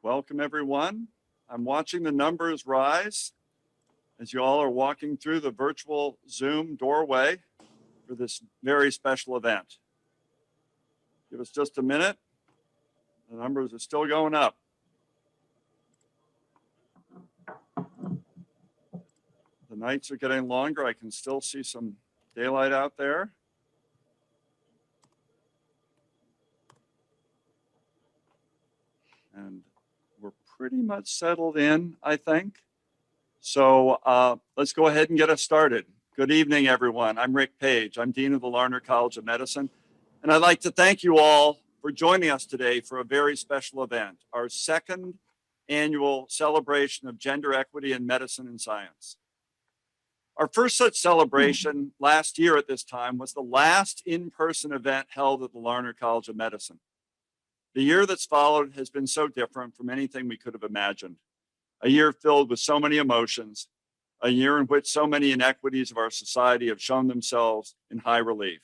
Welcome, everyone. I'm watching the numbers rise as you all are walking through the virtual Zoom doorway for this very special event. Give us just a minute. The numbers are still going up. The nights are getting longer. I can still see some daylight out there. And we're pretty much settled in, I think. So let's go ahead and get us started. Good evening, everyone. I'm Rick Page. I'm Dean of the Larner College of Medicine. And I'd like to thank you all for joining us today for a very special event, our second annual celebration of gender equity in medicine and science. Our first such celebration last year at this time was the last in-person event held at the Larner College of Medicine. The year that's followed has been so different from anything we could have imagined. A year filled with so many emotions, a year in which so many inequities of our society have shown themselves in high relief.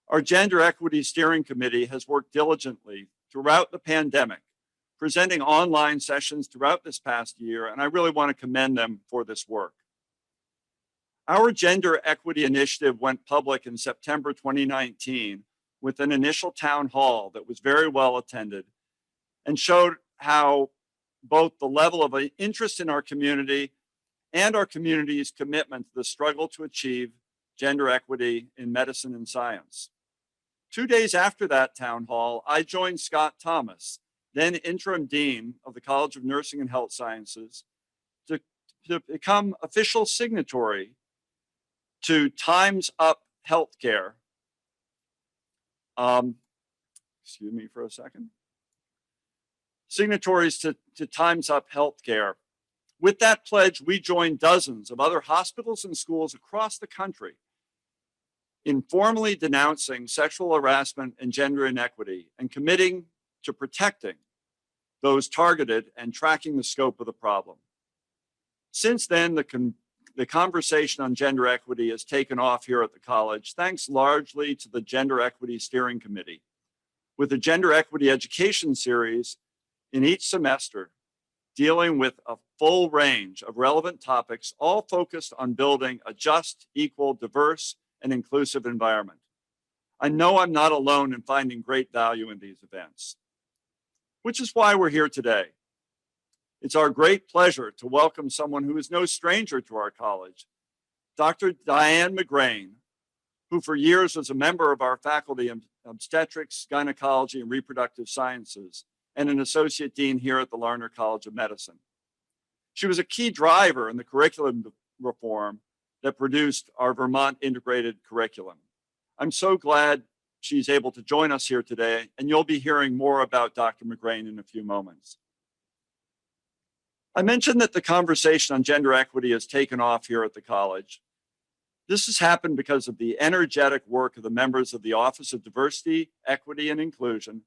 Our Gender Equity Steering Committee has worked diligently throughout the pandemic, presenting online sessions throughout this past year, and I really want to commend them for this work. Our Gender Equity Initiative went public in September 2019 with an initial town hall that was very well attended and showed how both the level of interest in our community and our community's commitment to the struggle to achieve gender equity in medicine and science. 2 days after that town hall, I joined Scott Thomas, then interim dean of the College of Nursing and Health Sciences, to become official signatory to Time's Up Healthcare. Excuse me for a second. Signatories to Time's Up Healthcare. With that pledge, we joined dozens of other hospitals and schools across the country in formally denouncing sexual harassment and gender inequity and committing to protecting those targeted and tracking the scope of the problem. Since then, the conversation on gender equity has taken off here at the college, thanks largely to the Gender Equity Steering Committee, with a gender equity education series in each semester dealing with a full range of relevant topics, all focused on building a just, equal, diverse, and inclusive environment. I know I'm not alone in finding great value in these events, which is why we're here today. It's our great pleasure to welcome someone who is no stranger to our college, Dr. Diane Mcgrane, who for years was a member of our faculty in obstetrics, gynecology, and reproductive sciences, and an associate dean here at the Larner College of Medicine. She was a key driver in the curriculum reform that produced our Vermont integrated curriculum. I'm so glad she's able to join us here today, and you'll be hearing more about Dr. Mcgrane in a few moments. I mentioned that the conversation on gender equity has taken off here at the college. This has happened because of the energetic work of the members of the Office of Diversity, Equity, and Inclusion,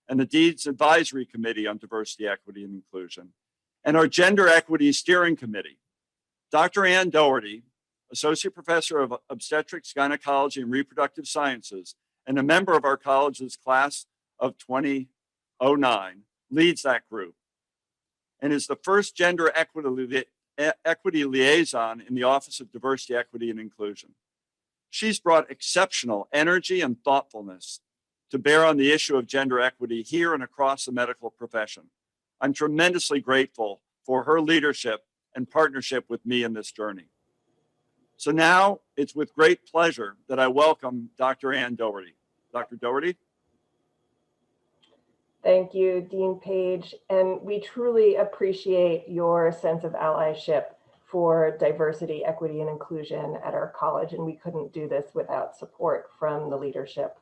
and the Dean's Advisory Committee on Diversity, Equity, and Inclusion, and our Gender Equity Steering Committee. Dr. Ann Doherty, Associate Professor of Obstetrics, Gynecology, and Reproductive Sciences, and a member of our college's class of 2009, leads that group and is the first gender equity liaison in the Office of Diversity, Equity, and Inclusion. She's brought exceptional energy and thoughtfulness to bear on the issue of gender equity here and across the medical profession. I'm tremendously grateful for her leadership and partnership with me in this journey. So now it's with great pleasure that I welcome Dr. Ann Doherty. Dr. Doherty. Thank you, Dean Page, and we truly appreciate your sense of allyship for diversity, equity, and inclusion at our college, and we couldn't do this without support from the leadership.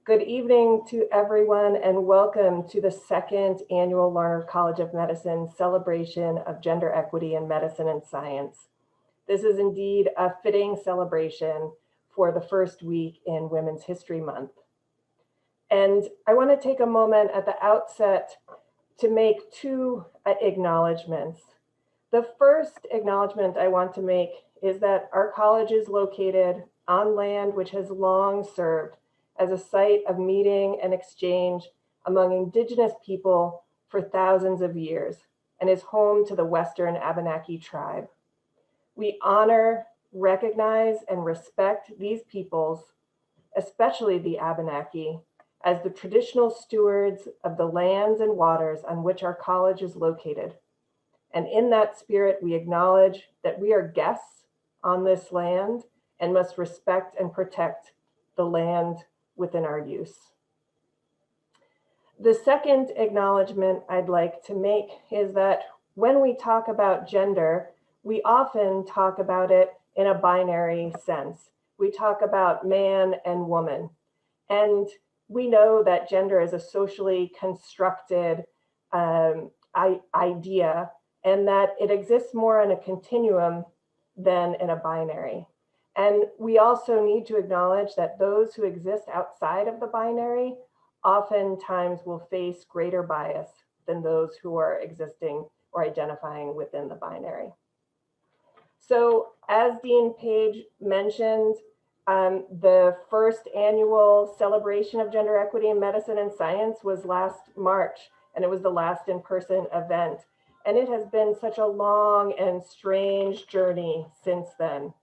Good evening to everyone, and welcome to the second annual Larner College of Medicine celebration of gender equity in medicine and science. This is indeed a fitting celebration for the first week in Women's History Month. And I want to take a moment at the outset to make two acknowledgements. The first acknowledgement I want to make is that our college is located on land which has long served as a site of meeting and exchange among Indigenous people for thousands of years and is home to the Western Abenaki tribe. We honor, recognize, and respect these peoples, especially the Abenaki, as the traditional stewards of the lands and waters on which our college is located. And in that spirit, we acknowledge that we are guests on this land and must respect and protect the land within our use. The second acknowledgement I'd like to make is that when we talk about gender, we often talk about it in a binary sense. We talk about man and woman. And we know that gender is a socially constructed idea, and that it exists more on a continuum than in a binary. And we also need to acknowledge that those who exist outside of the binary oftentimes will face greater bias than those who are existing or identifying within the binary. So as Dean Page mentioned, the first annual celebration of gender equity in medicine and science was last March, and it was the last in-person event. And it has been such a long and strange journey since then.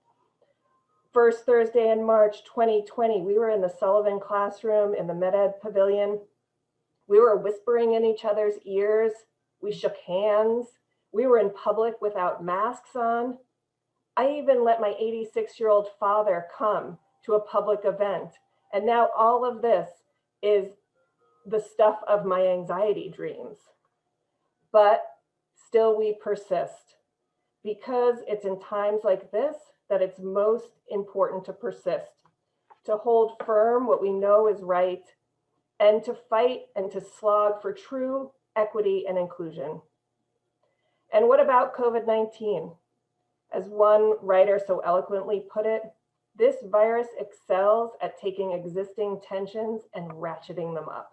First Thursday in March 2020, we were in the Sullivan classroom in the MedEd pavilion. We were whispering in each other's ears. We shook hands. We were in public without masks on. I even let my 86-year-old father come to a public event. And now all of this is the stuff of my anxiety dreams. But still we persist, because it's in times like this that it's most important to persist, to hold firm what we know is right, and to fight and to slog for true equity and inclusion. And what about COVID-19? As one writer so eloquently put it, this virus excels at taking existing tensions and ratcheting them up.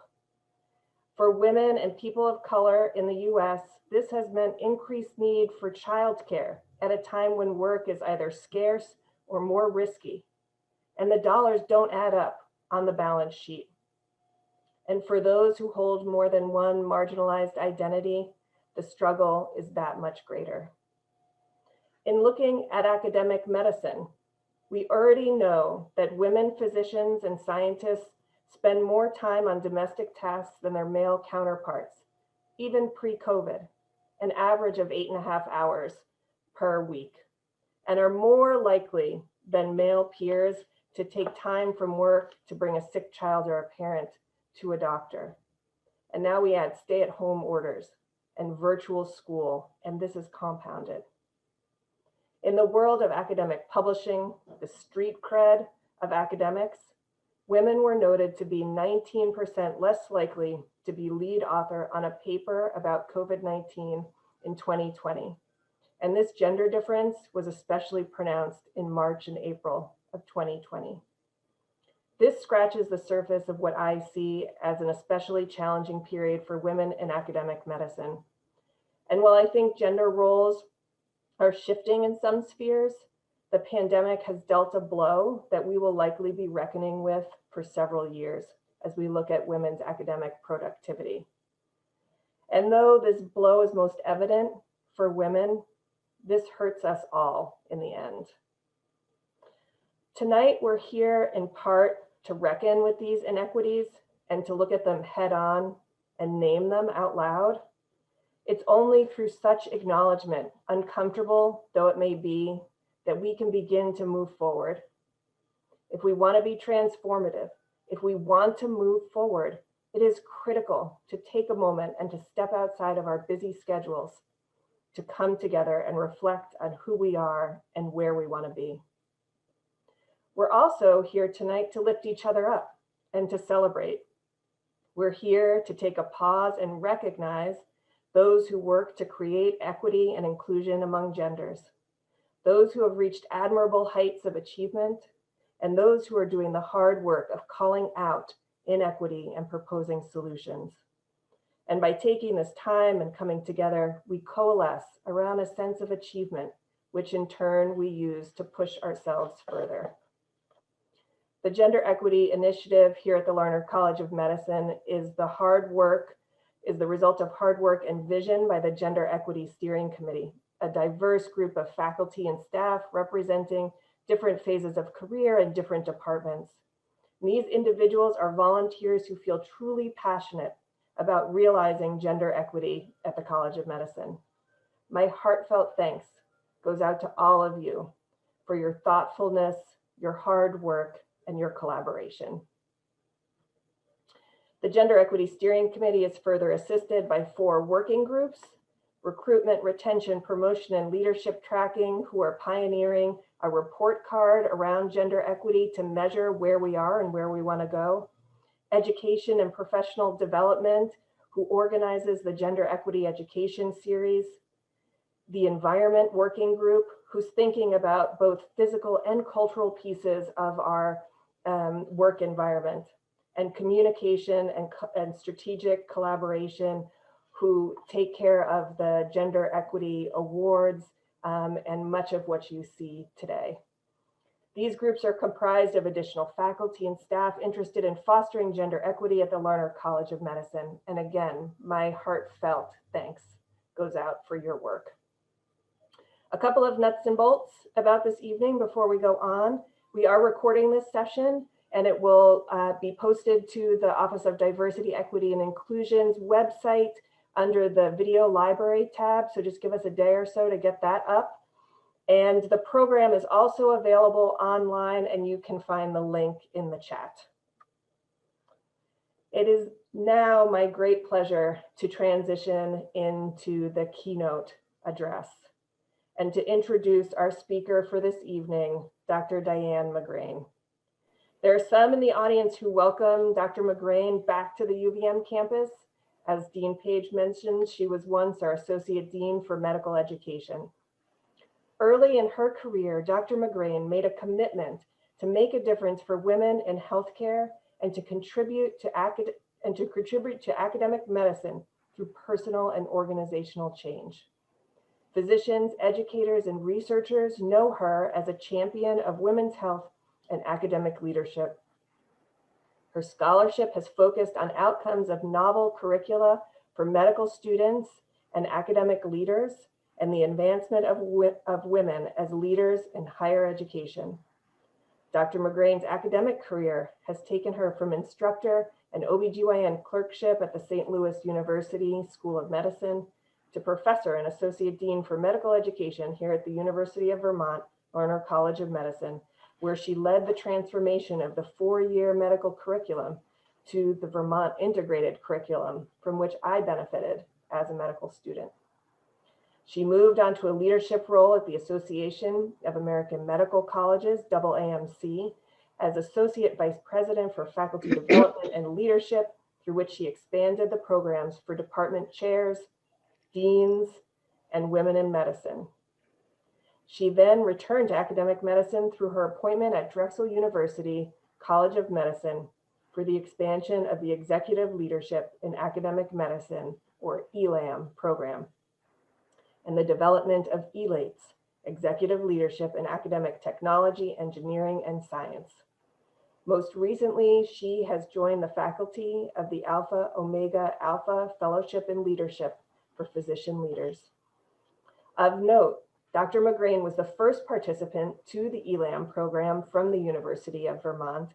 For women and people of color in the US, this has meant increased need for childcare at a time when work is either scarce or more risky, and the dollars don't add up on the balance sheet. And for those who hold more than one marginalized identity, the struggle is that much greater. In looking at academic medicine, we already know that women physicians and scientists spend more time on domestic tasks than their male counterparts, even pre-COVID, an average of 8.5 hours per week, and are more likely than male peers to take time from work to bring a sick child or a parent to a doctor. And now we add stay-at-home orders and virtual school, and this is compounded. In the world of academic publishing, the street cred of academics, women were noted to be 19% less likely to be lead author on a paper about COVID-19 in 2020. And this gender difference was especially pronounced in March and April of 2020. This scratches the surface of what I see as an especially challenging period for women in academic medicine. And while I think gender roles are shifting in some spheres, the pandemic has dealt a blow that we will likely be reckoning with for several years as we look at women's academic productivity. And though this blow is most evident for women, this hurts us all in the end. Tonight, we're here in part to reckon with these inequities and to look at them head on and name them out loud. It's only through such acknowledgement, uncomfortable though it may be, that we can begin to move forward. If we want to be transformative, if we want to move forward, it is critical to take a moment and to step outside of our busy schedules, to come together and reflect on who we are and where we want to be. We're also here tonight to lift each other up and to celebrate. We're here to take a pause and recognize those who work to create equity and inclusion among genders, those who have reached admirable heights of achievement, and those who are doing the hard work of calling out inequity and proposing solutions. And by taking this time and coming together, we coalesce around a sense of achievement, which in turn we use to push ourselves further. The Gender Equity Initiative here at the Larner College of Medicine is the hard work, is the result of hard work and vision by the Gender Equity Steering Committee, a diverse group of faculty and staff representing different phases of career and different departments. And these individuals are volunteers who feel truly passionate about realizing gender equity at the College of Medicine. My heartfelt thanks goes out to all of you for your thoughtfulness, your hard work, and your collaboration. The Gender Equity Steering Committee is further assisted by 4 working groups: recruitment, retention, promotion, and leadership tracking, who are pioneering a report card around gender equity to measure where we are and where we want to go; education and professional development, who organizes the Gender Equity Education Series; the environment working group, who's thinking about both physical and cultural pieces of our work environment; and communication and strategic collaboration, who take care of the Gender Equity Awards and much of what you see today. These groups are comprised of additional faculty and staff interested in fostering gender equity at the Larner College of Medicine. And again, my heartfelt thanks goes out for your work. A couple of nuts and bolts about this evening before we go on. We are recording this session, and it will be posted to the Office of Diversity, Equity, and Inclusion's website under the video library tab. So just give us a day or so to get that up. And the program is also available online, and you can find the link in the chat. It is now my great pleasure to transition into the keynote address and to introduce our speaker for this evening, Dr. Diane Mcgrane. There are some in the audience who welcome Dr. Mcgrane back to the UVM campus. As Dean Page mentioned, she was once our Associate Dean for Medical Education. Early in her career, Dr. Mcgrane made a commitment to make a difference for women in healthcare and to contribute to academic medicine through personal and organizational change. Physicians, educators, and researchers know her as a champion of women's health and academic leadership. Her scholarship has focused on outcomes of novel curricula for medical students and academic leaders, and the advancement of women as leaders in higher education. Dr. Mcgrane's academic career has taken her from instructor and OBGYN clerkship at the St. Louis University School of Medicine to professor and associate dean for medical education here at the University of Vermont, Larner College of Medicine, where she led the transformation of the 4-year medical curriculum to the Vermont integrated curriculum, from which I benefited as a medical student. She moved on to a leadership role at the Association of American Medical Colleges, AAMC, as Associate Vice President for Faculty Development and Leadership, through which she expanded the programs for department chairs, deans, and women in medicine. She then returned to academic medicine through her appointment at Drexel University College of Medicine for the expansion of the Executive Leadership in Academic Medicine, or ELAM program, and the development of ELATES, Executive Leadership in Academic Technology, Engineering, and Science. Most recently, she has joined the faculty of the Alpha Omega Alpha Fellowship in Leadership for Physician Leaders. Of note, Dr. Mcgrane was the first participant to the ELAM program from the University of Vermont,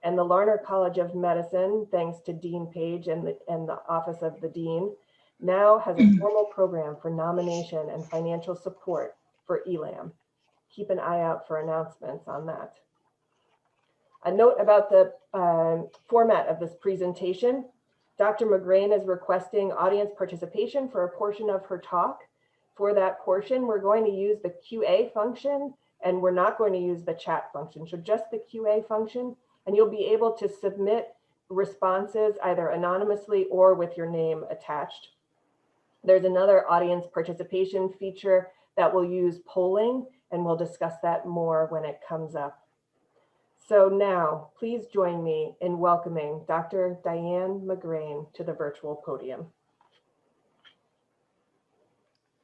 and the Larner College of Medicine, thanks to Dean Page and the Office of the Dean, now has a formal program for nomination and financial support for ELAM. Keep an eye out for announcements on that. A note about the format of this presentation. Dr. Mcgrane is requesting audience participation for a portion of her talk. For that portion, we're going to use the QA function, and we're not going to use the chat function, so just the QA function, and you'll be able to submit responses either anonymously or with your name attached. There's another audience participation feature that will use polling, and we'll discuss that more when it comes up. So now, please join me in welcoming Dr. Diane Mcgrane to the virtual podium.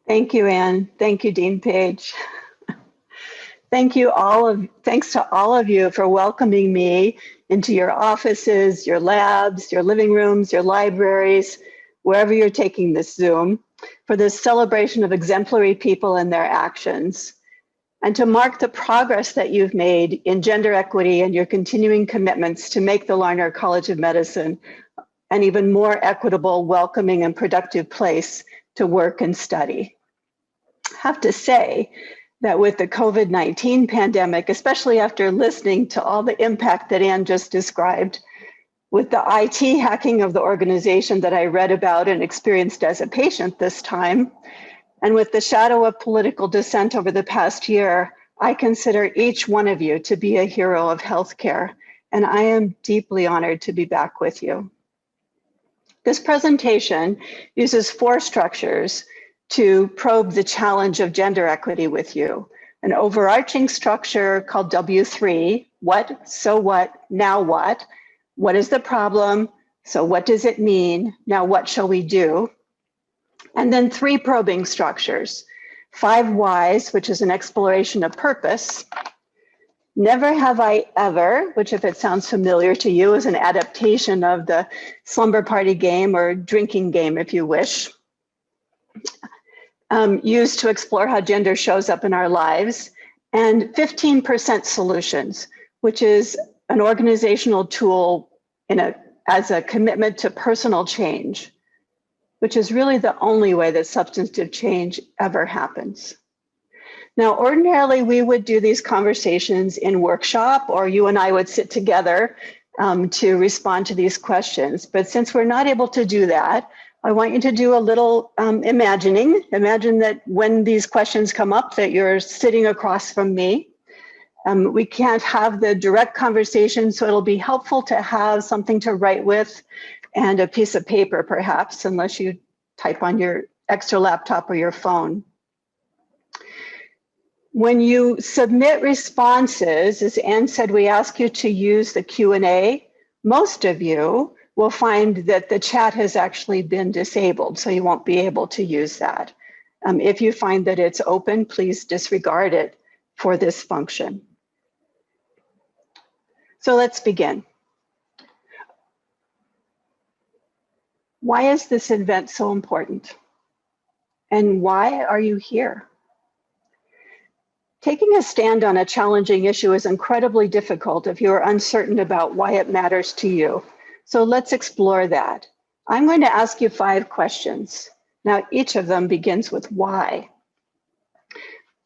Thank you, Anne. Thank you, Dean Page. Thanks to all of you for welcoming me into your offices, your labs, your living rooms, your libraries, wherever you're taking this Zoom, for this celebration of exemplary people and their actions, and to mark the progress that you've made in gender equity and your continuing commitments to make the Larner College of Medicine an even more equitable, welcoming, and productive place to work and study. I have to say that with the COVID-19 pandemic, especially after listening to all the impact that Anne just described, with the IT hacking of the organization that I read about and experienced as a patient this time, and with the shadow of political dissent over the past year, I consider each one of you to be a hero of healthcare, and I am deeply honored to be back with you. This presentation uses 4 structures to probe the challenge of gender equity with you. An overarching structure called W3, what, so what, now what? What is the problem? So what does it mean? Now what shall we do? And then 3 probing structures. 5 whys, which is an exploration of purpose. Never have I ever, which if it sounds familiar to you, is an adaptation of the slumber party game or drinking game, if you wish, used to explore how gender shows up in our lives. And 15% solutions, which is an organizational tool as a commitment to personal change, which is really the only way that substantive change ever happens. Now, ordinarily, we would do these conversations in workshop, or you and I would sit together to respond to these questions. But since we're not able to do that, I want you to do a little imagining. Imagine that when these questions come up, that you're sitting across from me. We can't have the direct conversation, so it'll be helpful to have something to write with and a piece of paper, perhaps, unless you type on your extra laptop or your phone. When you submit responses, as Anne said, we ask you to use the Q&A. Most of you will find that the chat has actually been disabled, so you won't be able to use that. If you find that it's open, please disregard it for this function. So let's begin. Why is this event so important? And why are you here? Taking a stand on a challenging issue is incredibly difficult if you are uncertain about why it matters to you. So let's explore that. I'm going to ask you 5 questions. Now, each of them begins with why.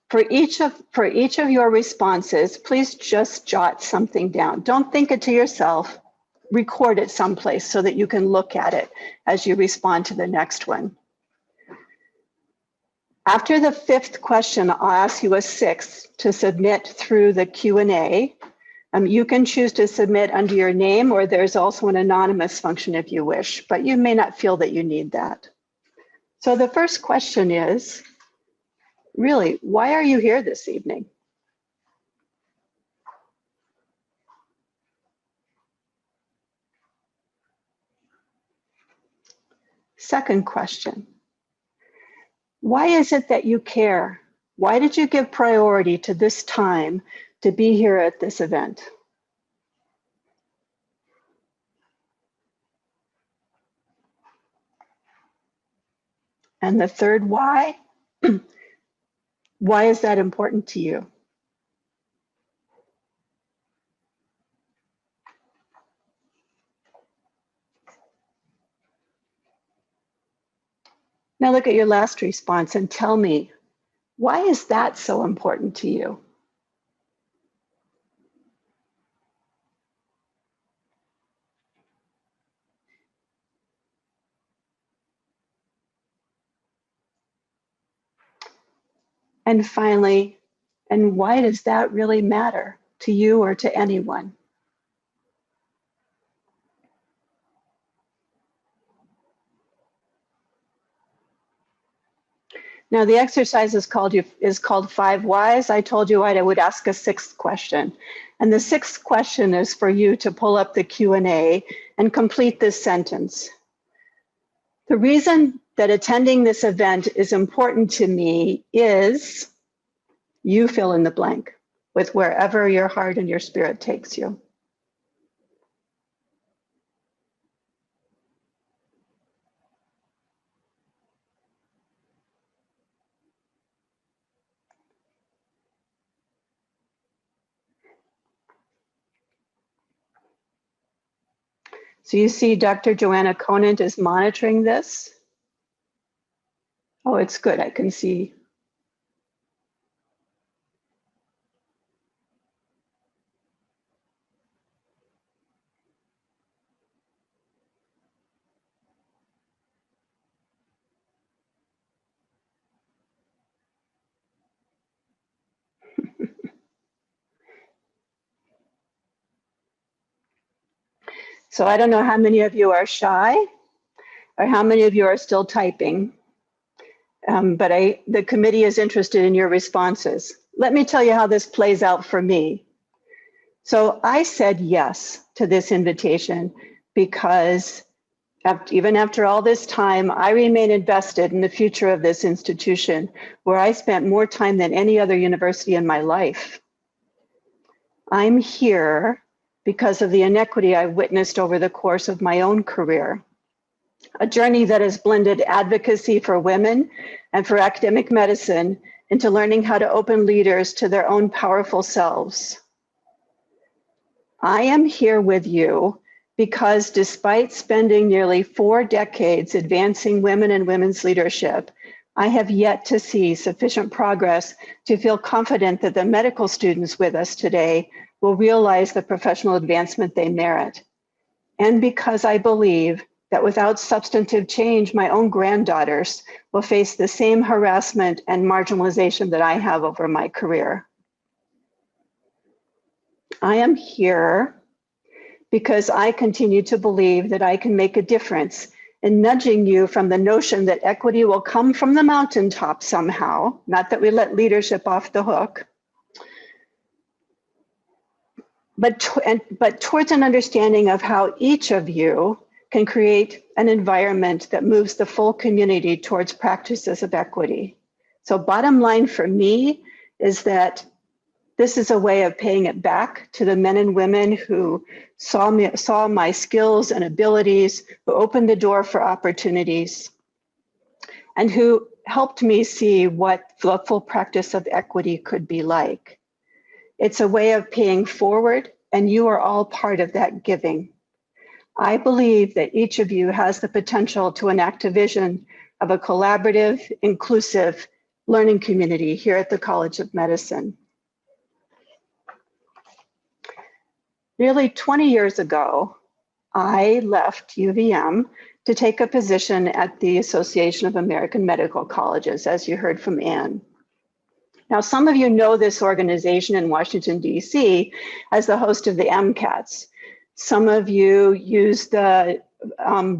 For each of your responses, please just jot something down. Don't think it to yourself. Record it someplace so that you can look at it as you respond to the next one. After the 5th question, I'll ask you a 6th to submit through the Q&A. You can choose to submit under your name, or there's also an anonymous function if you wish, but you may not feel that you need that. So the first question is, really, why are you here this evening? Second question. Why is it that you care? Why did you give priority to this time to be here at this event? And the third why? Why is that important to you? Now look at your last response and tell me, why is that so important to you? And finally, and why does that really matter to you or to anyone? Now the exercise is called 5 whys. I told you I would ask a 6th question. And the 6th question is for you to pull up the Q&A and complete this sentence. The reason that attending this event is important to me is, you fill in the blank with wherever your heart and your spirit takes you. So you see Dr. Joanna Conant is monitoring this. Oh, it's good, I can see. So I don't know how many of you are shy or how many of you are still typing, but the committee is interested in your responses. Let me tell you how this plays out for me. So I said yes to this invitation because even after all this time, I remain invested in the future of this institution where I spent more time than any other university in my life. I'm here because of the inequity I witnessed over the course of my own career, a journey that has blended advocacy for women and for academic medicine into learning how to open leaders to their own powerful selves. I am here with you because despite spending nearly 4 decades advancing women and women's leadership, I have yet to see sufficient progress to feel confident that the medical students with us today will realize the professional advancement they merit. And because I believe that without substantive change, my own granddaughters will face the same harassment and marginalization that I have over my career. I am here because I continue to believe that I can make a difference in nudging you from the notion that equity will come from the mountaintop somehow, not that we let leadership off the hook, but towards an understanding of how each of you can create an environment that moves the full community towards practices of equity. So bottom line for me is that this is a way of paying it back to the men and women who saw my skills and abilities, who opened the door for opportunities, and who helped me see what the full practice of equity could be like. It's a way of paying forward, and you are all part of that giving. I believe that each of you has the potential to enact a vision of a collaborative, inclusive learning community here at the College of Medicine. Nearly 20 years ago, I left UVM to take a position at the Association of American Medical Colleges, as you heard from Anne. Now, some of you know this organization in Washington, D.C. as the host of the MCATs. Some of you use the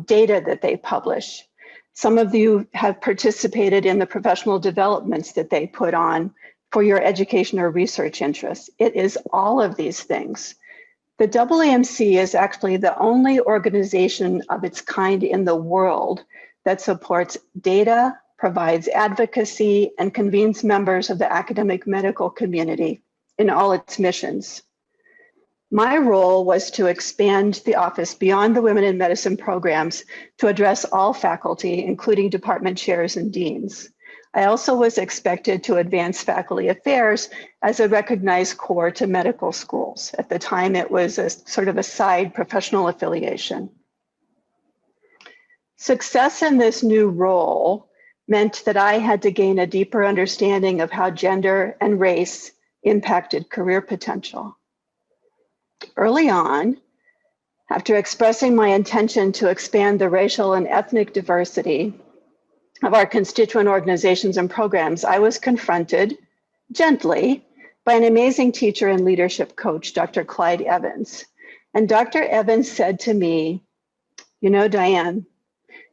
data that they publish. Some of you have participated in the professional developments that they put on for your education or research interests. It is all of these things. The AAMC is actually the only organization of its kind in the world that supports data, provides advocacy, and convenes members of the academic medical community in all its missions. My role was to expand the office beyond the Women in Medicine programs to address all faculty, including department chairs and deans. I also was expected to advance faculty affairs as a recognized core to medical schools. At the time, it was a sort of a side professional affiliation. Success in this new role meant that I had to gain a deeper understanding of how gender and race impacted career potential. Early on, after expressing my intention to expand the racial and ethnic diversity of our constituent organizations and programs, I was confronted gently by an amazing teacher and leadership coach, Dr. Clyde Evans. And Dr. Evans said to me, you know, Diane,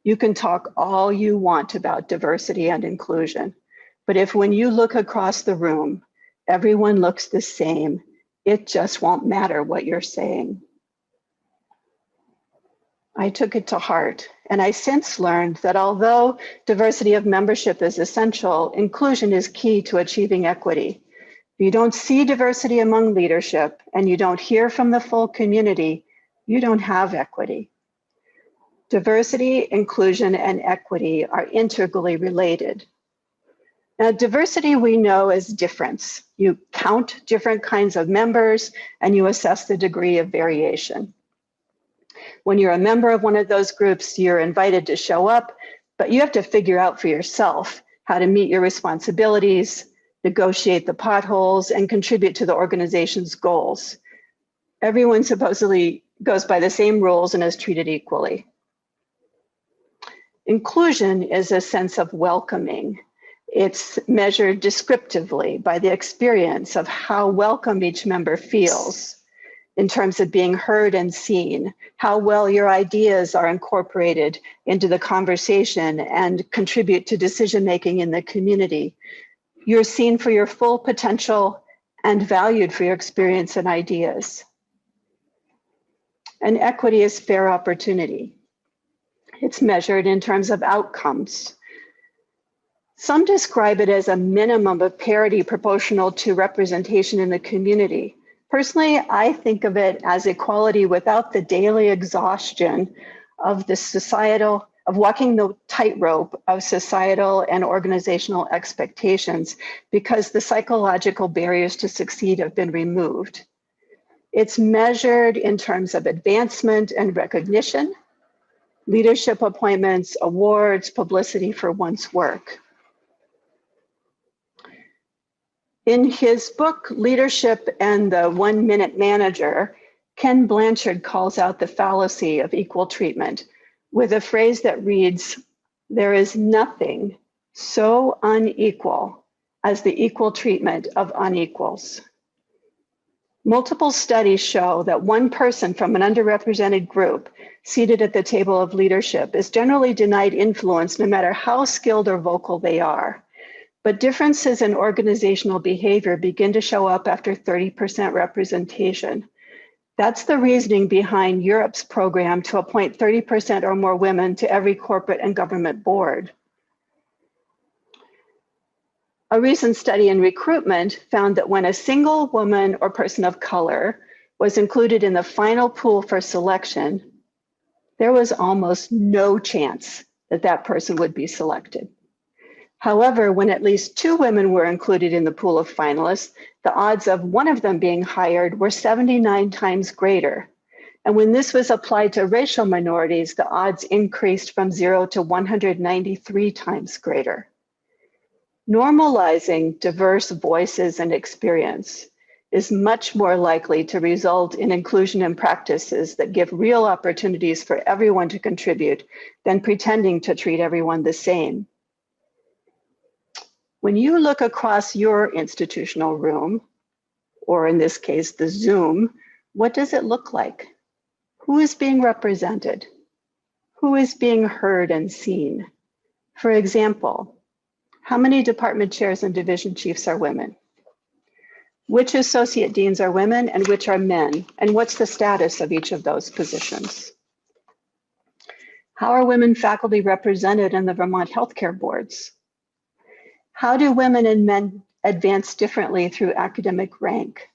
you can talk all you want about diversity and inclusion, but if when you look across the room, everyone looks the same, it just won't matter what you're saying. I took it to heart, and I since learned that although diversity of membership is essential, inclusion is key to achieving equity. If you don't see diversity among leadership and you don't hear from the full community, you don't have equity. Diversity, inclusion, and equity are integrally related. Now, diversity we know is difference. You count different kinds of members and you assess the degree of variation. When you're a member of one of those groups, you're invited to show up, but you have to figure out for yourself how to meet your responsibilities, negotiate the potholes, and contribute to the organization's goals. Everyone supposedly goes by the same rules and is treated equally. Inclusion is a sense of welcoming. It's measured descriptively by the experience of how welcome each member feels in terms of being heard and seen, how well your ideas are incorporated into the conversation and contribute to decision-making in the community. You're seen for your full potential and valued for your experience and ideas. And equity is fair opportunity. It's measured in terms of outcomes. Some describe it as a minimum of parity proportional to representation in the community. Personally, I think of it as equality without the daily exhaustion of walking the tightrope of societal and organizational expectations because the psychological barriers to succeed have been removed. It's measured in terms of advancement and recognition, leadership appointments, awards, publicity for one's work. In his book, Leadership and the 1-Minute Manager, Ken Blanchard calls out the fallacy of equal treatment with a phrase that reads, "There is nothing so unequal as the equal treatment of unequals." Multiple studies show that one person from an underrepresented group seated at the table of leadership is generally denied influence no matter how skilled or vocal they are. But differences in organizational behavior begin to show up after 30% representation. That's the reasoning behind Europe's program to appoint 30% or more women to every corporate and government board. A recent study in recruitment found that when a single woman or person of color was included in the final pool for selection, there was almost no chance that that person would be selected. However, when at least 2 women were included in the pool of finalists, the odds of one of them being hired were 79 times greater. And when this was applied to racial minorities, the odds increased from 0 to 193 times greater. Normalizing diverse voices and experience is much more likely to result in inclusion in practices that give real opportunities for everyone to contribute than pretending to treat everyone the same. When you look across your institutional room, or in this case, the Zoom, what does it look like? Who is being represented? Who is being heard and seen? For example, how many department chairs and division chiefs are women? Which associate deans are women and which are men? And what's the status of each of those positions? How are women faculty represented in the Vermont healthcare boards? How do women and men advance differently through academic rank?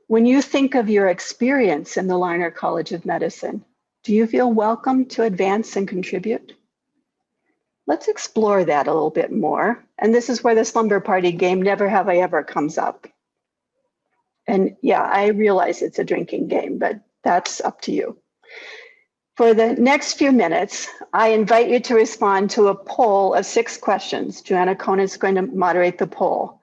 When you think of your experience in the Larner College of Medicine, do you feel welcome to advance and contribute? Let's explore that a little bit more. And this is where the slumber party game, Never Have I Ever, comes up. And yeah, I realize it's a drinking game, but that's up to you. For the next few minutes, I invite you to respond to a poll of 6 questions. Joanna Cohn is going to moderate the poll.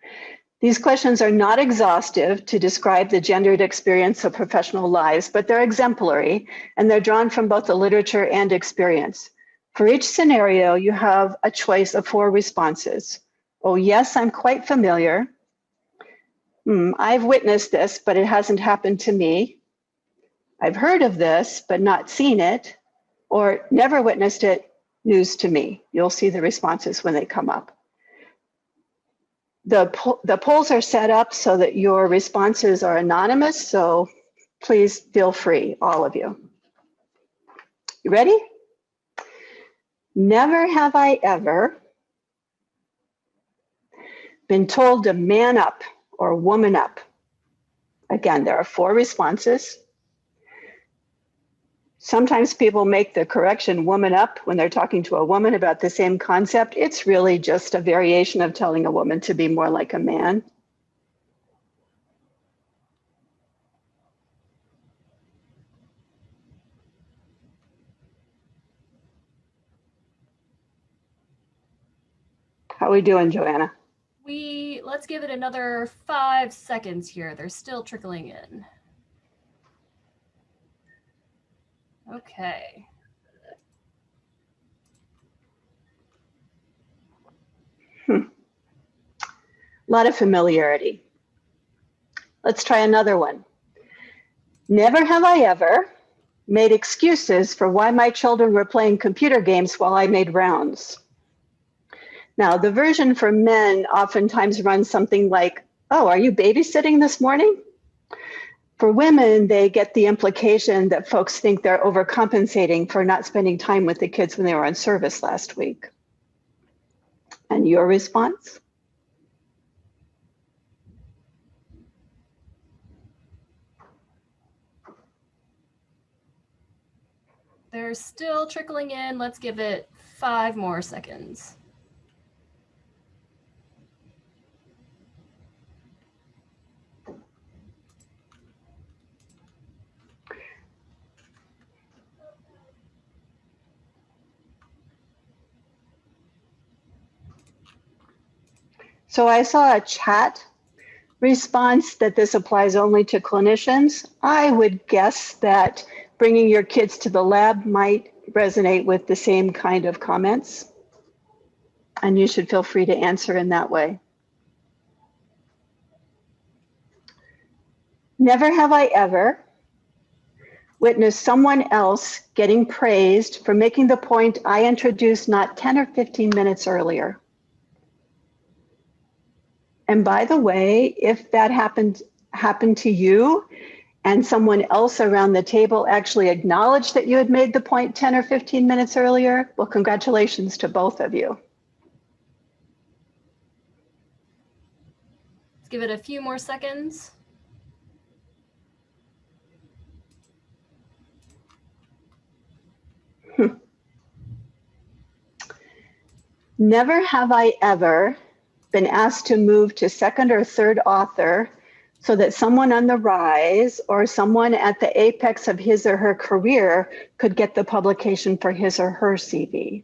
These questions are not exhaustive to describe the gendered experience of professional lives, but they're exemplary, and they're drawn from both the literature and experience. For each scenario, you have a choice of 4 responses. Oh, yes, I'm quite familiar. I've witnessed this, but it hasn't happened to me. I've heard of this, but not seen it, or never witnessed it, news to me. You'll see the responses when they come up. The polls are set up so that your responses are anonymous, so please feel free, all of you. You ready? Never have I ever been told to man up or woman up. Again, there are 4 responses. Sometimes people make the correction woman up when they're talking to a woman about the same concept. It's really just a variation of telling a woman to be more like a man. How are we doing, Joanna? Let's give it another 5 seconds here. They're still trickling in. Okay. A lot of familiarity. Let's try another one. Never have I ever made excuses for why my children were playing computer games while I made rounds. Now, the version for men oftentimes runs something like, oh, are you babysitting this morning? For women, they get the implication that folks think they're overcompensating for not spending time with the kids when they were on service last week. And your response? They're still trickling in. Let's give it 5 more seconds. So I saw a chat response that this applies only to clinicians. I would guess that bringing your kids to the lab might resonate with the same kind of comments. And you should feel free to answer in that way. Never have I ever witnessed someone else getting praised for making the point I introduced not 10 or 15 minutes earlier. And by the way, if that happened to you and someone else around the table actually acknowledged that you had made the point 10 or 15 minutes earlier, well, congratulations to both of you. Let's give it a few more seconds. Never have I ever been asked to move to second or third author so that someone on the rise or someone at the apex of his or her career could get the publication for his or her CV.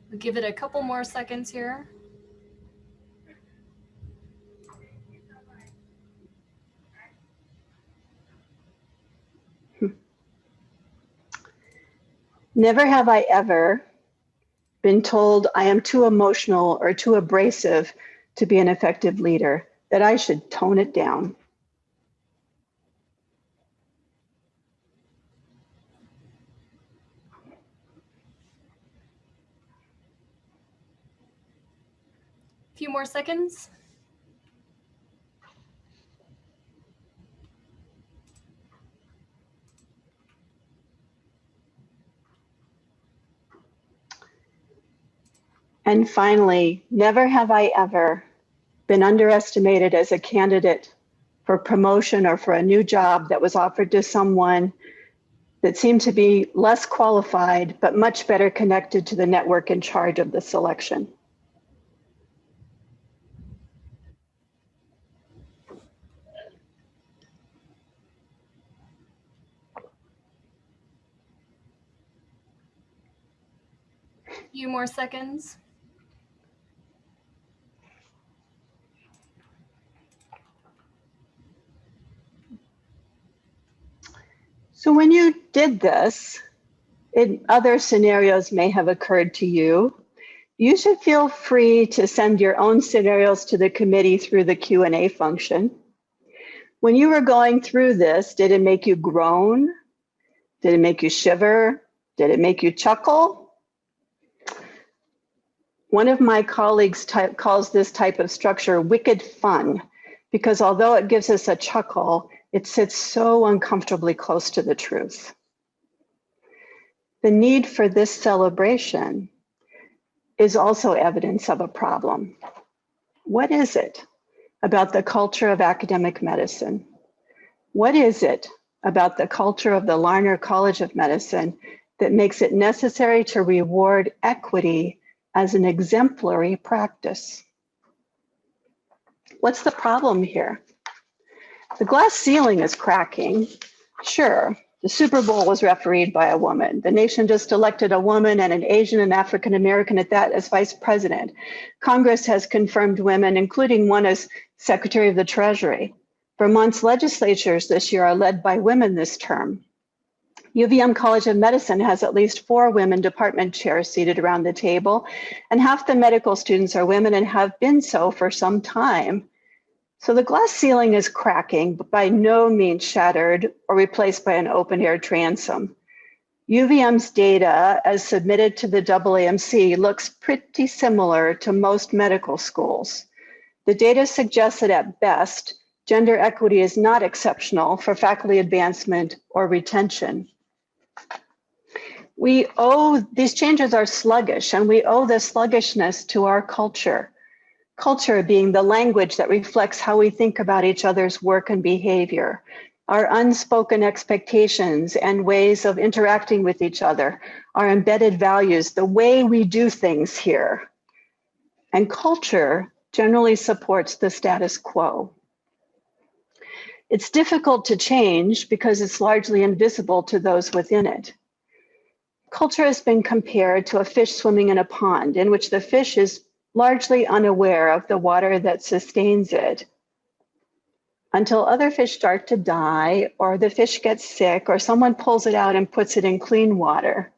We'll give it a couple more seconds here. Never have I ever been told I am too emotional or too abrasive to be an effective leader, that I should tone it down. A few more seconds. And finally, never have I ever been underestimated as a candidate for promotion or for a new job that was offered to someone that seemed to be less qualified, but much better connected to the network in charge of the selection. A few more seconds. So when you did this, other scenarios may have occurred to you. You should feel free to send your own scenarios to the committee through the Q&A function. When you were going through this, did it make you groan? Did it make you shiver? Did it make you chuckle? One of my colleagues calls this type of structure wicked fun, because although it gives us a chuckle, it sits so uncomfortably close to the truth. The need for this celebration is also evidence of a problem. What is it about the culture of academic medicine? What is it about the culture of the Larner College of Medicine that makes it necessary to reward equity as an exemplary practice? What's the problem here? The glass ceiling is cracking. Sure, the Super Bowl was refereed by a woman. The nation just elected a woman and an Asian and African American at that as vice president. Congress has confirmed women, including one as Secretary of the Treasury. Vermont's legislatures this year are led by women this term. UVM College of Medicine has at least 4 women department chairs seated around the table, and half the medical students are women and have been so for some time. So the glass ceiling is cracking, but by no means shattered or replaced by an open-air transom. UVM's data, as submitted to the AAMC, looks pretty similar to most medical schools. The data suggests that at best, gender equity is not exceptional for faculty advancement or retention. These changes are sluggish, and we owe the sluggishness to our culture. Culture being the language that reflects how we think about each other's work and behavior, our unspoken expectations and ways of interacting with each other, our embedded values, the way we do things here. And culture generally supports the status quo. It's difficult to change because it's largely invisible to those within it. Culture has been compared to a fish swimming in a pond in which the fish is largely unaware of the water that sustains it until other fish start to die, or the fish gets sick, or someone pulls it out and puts it in clean water,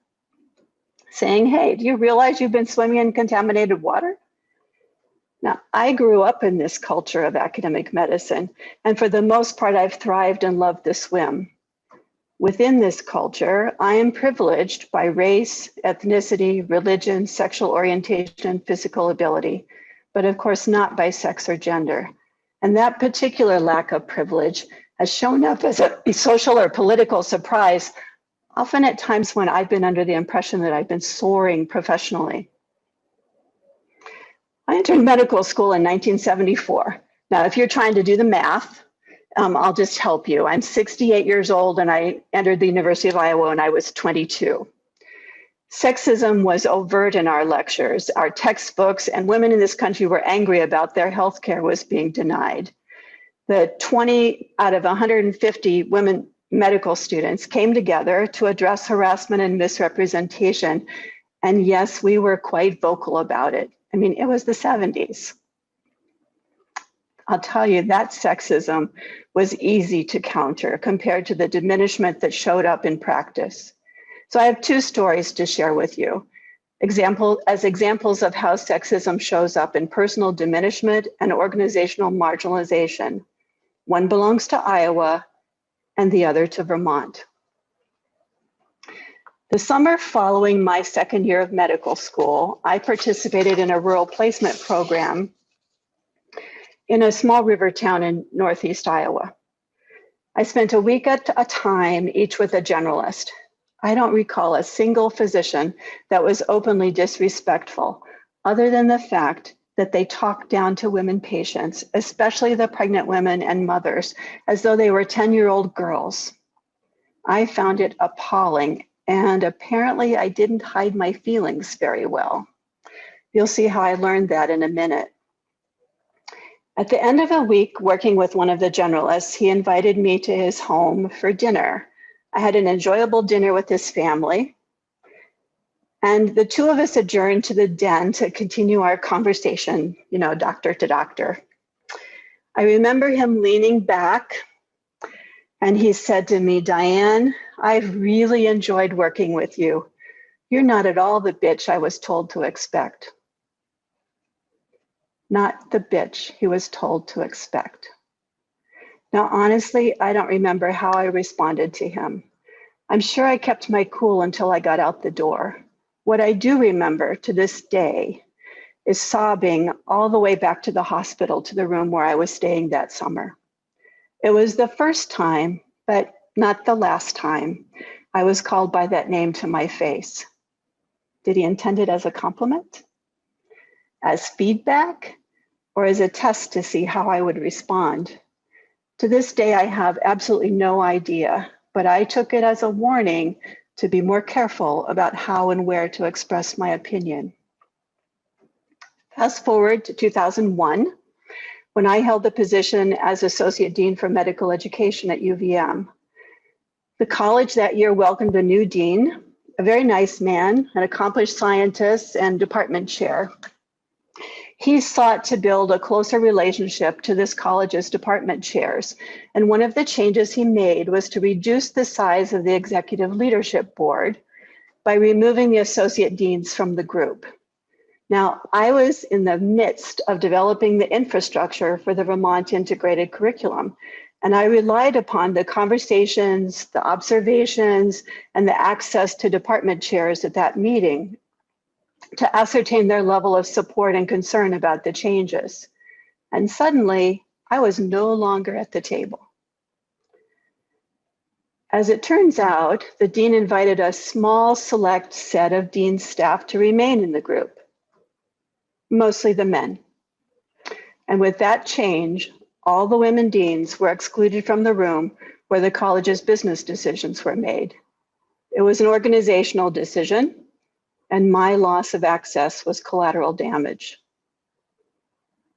saying, hey, do you realize you've been swimming in contaminated water? Now, I grew up in this culture of academic medicine, and for the most part, I've thrived and loved to swim. Within this culture, I am privileged by race, ethnicity, religion, sexual orientation, physical ability, but of course not by sex or gender. And that particular lack of privilege has shown up as a social or political surprise, often at times when I've been under the impression that I've been soaring professionally. I entered medical school in 1974. Now, if you're trying to do the math, I'll just help you. I'm 68 years old and I entered the University of Iowa when I was 22. Sexism was overt in our lectures, our textbooks, and women in this country were angry about their healthcare was being denied. The 20 out of 150 women medical students came together to address harassment and misrepresentation. And yes, we were quite vocal about it. I mean, it was the 70s. I'll tell you, that sexism was easy to counter compared to the diminishment that showed up in practice. So I have 2 stories to share with you, as examples of how sexism shows up in personal diminishment and organizational marginalization. One belongs to Iowa and the other to Vermont. The summer following my second year of medical school, I participated in a rural placement program in a small river town in Northeast Iowa. I spent a week at a time, each with a generalist. I don't recall a single physician that was openly disrespectful, other than the fact that they talked down to women patients, especially the pregnant women and mothers, as though they were 10-year-old girls. I found it appalling, and apparently I didn't hide my feelings very well. You'll see how I learned that in a minute. At the end of a week working with one of the generalists, he invited me to his home for dinner. I had an enjoyable dinner with his family, and the 2 of us adjourned to the den to continue our conversation, doctor to doctor. I remember him leaning back, and he said to me, Diane, I've really enjoyed working with you. You're not at all the bitch I was told to expect. Not the bitch he was told to expect. Now, honestly, I don't remember how I responded to him. I'm sure I kept my cool until I got out the door. What I do remember to this day is sobbing all the way back to the hospital, to the room where I was staying that summer. It was the first time, but not the last time, I was called by that name to my face. Did he intend it as a compliment? As feedback? Or as a test to see how I would respond? To this day, I have absolutely no idea, but I took it as a warning to be more careful about how and where to express my opinion. Fast forward to 2001, when I held the position as Associate Dean for Medical Education at UVM. The college that year welcomed a new dean, a very nice man, an accomplished scientist and department chair. He sought to build a closer relationship to this college's department chairs. And one of the changes he made was to reduce the size of the executive leadership board by removing the associate deans from the group. Now, I was in the midst of developing the infrastructure for the Vermont integrated curriculum, and I relied upon the conversations, the observations, and the access to department chairs at that meeting to ascertain their level of support and concern about the changes. And suddenly, I was no longer at the table. As it turns out, the dean invited a small select set of dean's staff to remain in the group, mostly the men. And with that change, all the women deans were excluded from the room where the college's business decisions were made. It was an organizational decision, and my loss of access was collateral damage.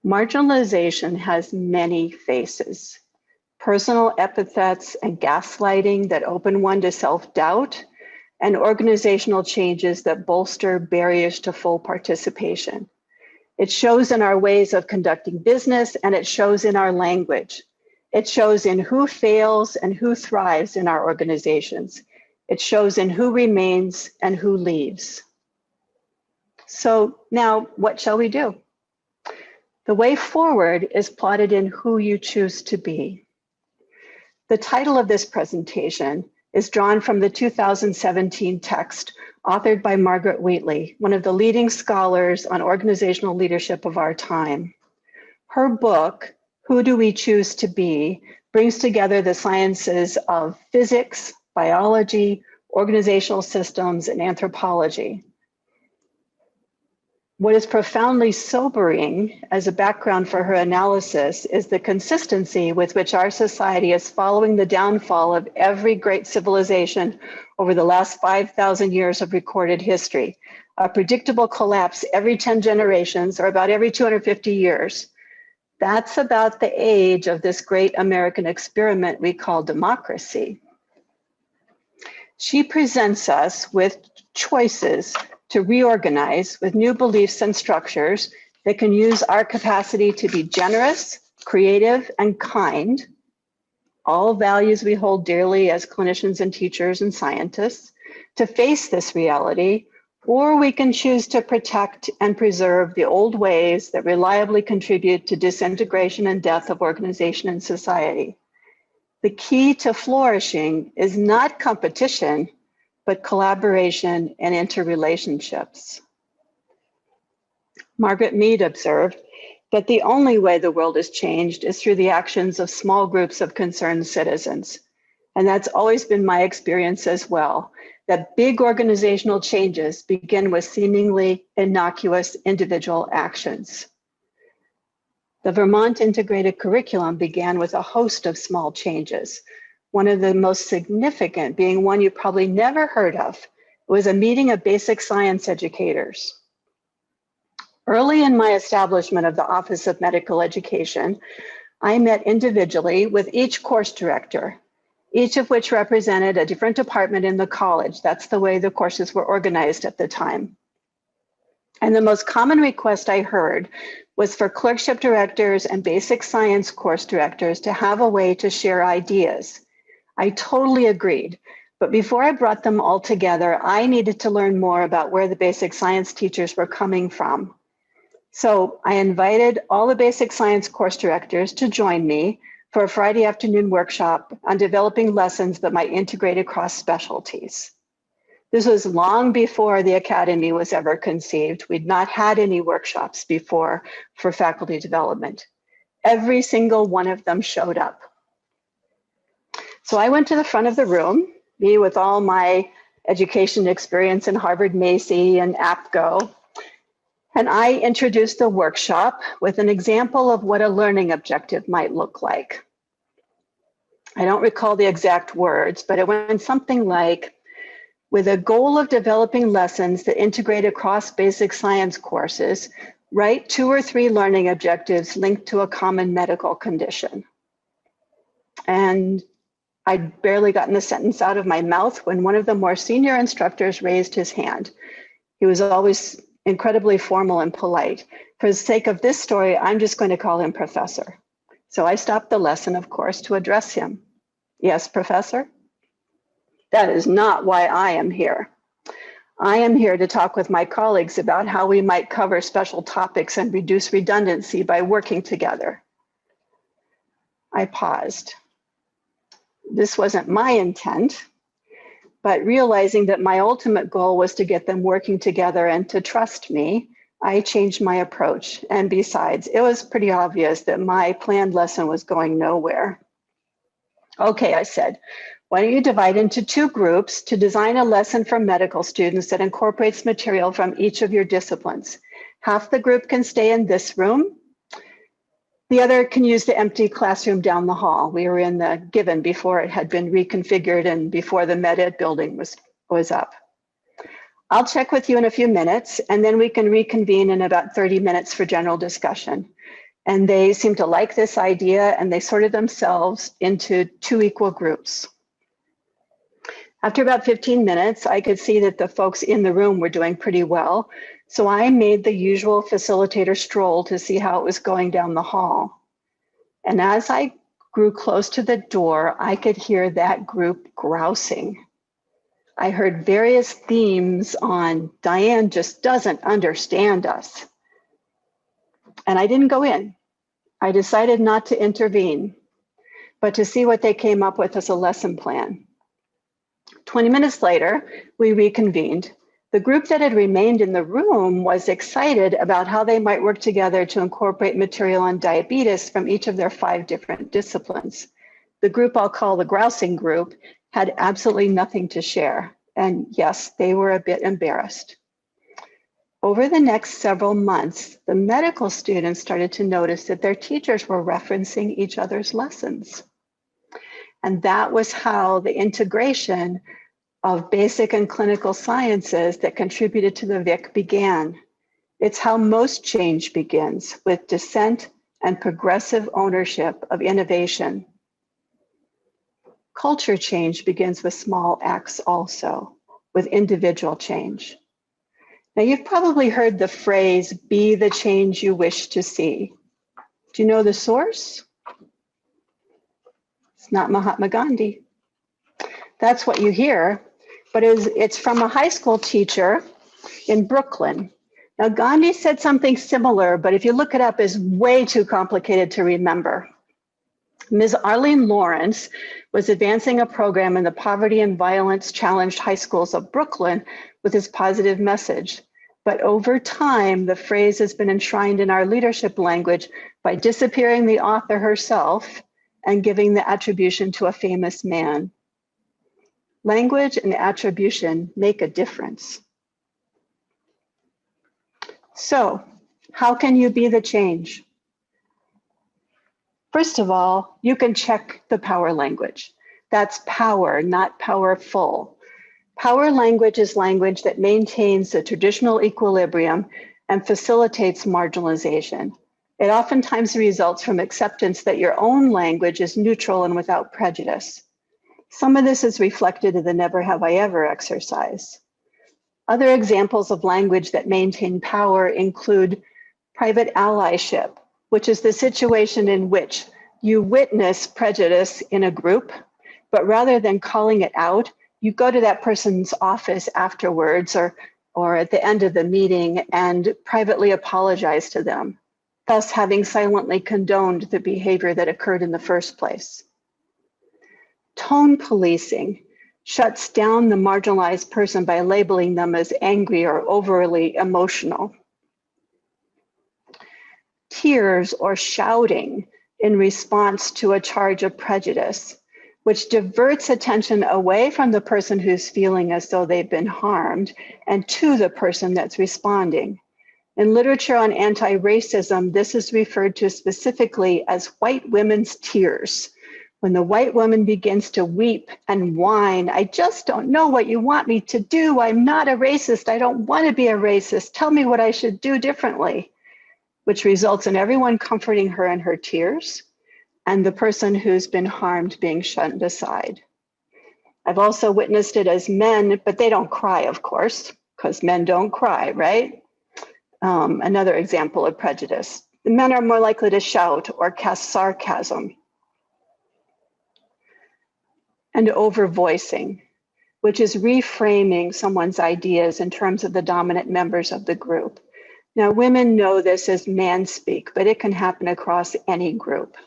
Marginalization has many faces. Personal epithets and gaslighting that open one to self-doubt, and organizational changes that bolster barriers to full participation. It shows in our ways of conducting business, and it shows in our language. It shows in who fails and who thrives in our organizations. It shows in who remains and who leaves. So now, what shall we do? The way forward is plotted in who you choose to be. The title of this presentation is drawn from the 2017 text authored by Margaret Wheatley, one of the leading scholars on organizational leadership of our time. Her book, Who Do We Choose to Be, brings together the sciences of physics, biology, organizational systems, and anthropology. What is profoundly sobering as a background for her analysis is the consistency with which our society is following the downfall of every great civilization over the last 5,000 years of recorded history. A predictable collapse every 10 generations, or about every 250 years. That's about the age of this great American experiment we call democracy. She presents us with choices to reorganize with new beliefs and structures that can use our capacity to be generous, creative, and kind, all values we hold dearly as clinicians and teachers and scientists, to face this reality, or we can choose to protect and preserve the old ways that reliably contribute to disintegration and death of organization and society. The key to flourishing is not competition, but collaboration and interrelationships. Margaret Mead observed that the only way the world is changed is through the actions of small groups of concerned citizens. And that's always been my experience as well, that big organizational changes begin with seemingly innocuous individual actions. The Vermont integrated curriculum began with a host of small changes. One of the most significant being one you probably never heard of. It was a meeting of basic science educators. Early in my establishment of the Office of Medical Education, I met individually with each course director, each of which represented a different department in the college. That's the way the courses were organized at the time. And the most common request I heard was for clerkship directors and basic science course directors to have a way to share ideas. I totally agreed, but before I brought them all together, I needed to learn more about where the basic science teachers were coming from. So I invited all the basic science course directors to join me for a Friday afternoon workshop on developing lessons that might integrate across specialties. This was long before the academy was ever conceived. We'd not had any workshops before for faculty development. Every single one of them showed up. So I went to the front of the room, me with all my education experience in Harvard Macy and APCO, and I introduced the workshop with an example of what a learning objective might look like. I don't recall the exact words, but it went something like, with a goal of developing lessons that integrate across basic science courses, Write 2 or 3 learning objectives linked to a common medical condition. And I'd barely gotten the sentence out of my mouth when one of the more senior instructors raised his hand. He was always incredibly formal and polite. For the sake of this story, I'm just going to call him Professor. So I stopped the lesson, of course, to address him. Yes, Professor? That is not why I am here. I am here to talk with my colleagues about how we might cover special topics and reduce redundancy by working together. I paused. This wasn't my intent, but realizing that my ultimate goal was to get them working together and to trust me, I changed my approach. And besides, it was pretty obvious that my planned lesson was going nowhere. Okay, I said, why don't you divide into 2 groups to design a lesson for medical students that incorporates material from each of your disciplines. Half the group can stay in this room. The other can use the empty classroom down the hall. We were in the Given before it had been reconfigured and before the MedEd building was up. I'll check with you in a few minutes, and then we can reconvene in about 30 minutes for general discussion. And they seemed to like this idea, and they sorted themselves into 2 equal groups. After about 15 minutes, I could see that the folks in the room were doing pretty well. So I made the usual facilitator stroll to see how it was going down the hall. And as I grew close to the door, I could hear that group grousing. I heard various themes on Diane just doesn't understand us. And I didn't go in. I decided not to intervene, but to see what they came up with as a lesson plan. 20 minutes later, we reconvened. The group that had remained in the room was excited about how they might work together to incorporate material on diabetes from each of their 5 different disciplines. The group I'll call the grousing group had absolutely nothing to share. And yes, they were a bit embarrassed. Over the next several months, the medical students started to notice that their teachers were referencing each other's lessons. And that was how the integration of basic and clinical sciences that contributed to the VIC began. It's how most change begins, with dissent and progressive ownership of innovation. Culture change begins with small acts also, with individual change. Now, you've probably heard the phrase, be the change you wish to see. Do you know the source? It's not Mahatma Gandhi. That's what you hear, but it's from a high school teacher in Brooklyn. Now, Gandhi said something similar, but if you look it up, it's way too complicated to remember. Ms. Arlene Lawrence was advancing a program in the poverty and violence challenged high schools of Brooklyn with this positive message. But over time, the phrase has been enshrined in our leadership language by disappearing the author herself and giving the attribution to a famous man. Language and attribution make a difference. So, how can you be the change? First of all, you can check the power language. That's power, not powerful. Power language is language that maintains the traditional equilibrium and facilitates marginalization. It oftentimes results from acceptance that your own language is neutral and without prejudice. Some of this is reflected in the never have I ever exercise. Other examples of language that maintain power include private allyship, which is the situation in which you witness prejudice in a group, but rather than calling it out, you go to that person's office afterwards or at the end of the meeting and privately apologize to them, thus having silently condoned the behavior that occurred in the first place. Tone policing shuts down the marginalized person by labeling them as angry or overly emotional. Tears or shouting in response to a charge of prejudice, which diverts attention away from the person who's feeling as though they've been harmed and to the person that's responding. In literature on anti-racism, this is referred to specifically as white women's tears. When the white woman begins to weep and whine, I just don't know what you want me to do. I'm not a racist. I don't want to be a racist. Tell me what I should do differently. which results in everyone comforting her in her tears and the person who's been harmed being shunned aside. I've also witnessed it as men, but they don't cry, of course, because men don't cry, right? Another example of prejudice. The men are more likely to shout or cast sarcasm. And over-voicing, which is reframing someone's ideas in terms of the dominant members of the group. Now, women know this as manspeak, but it can happen across any group.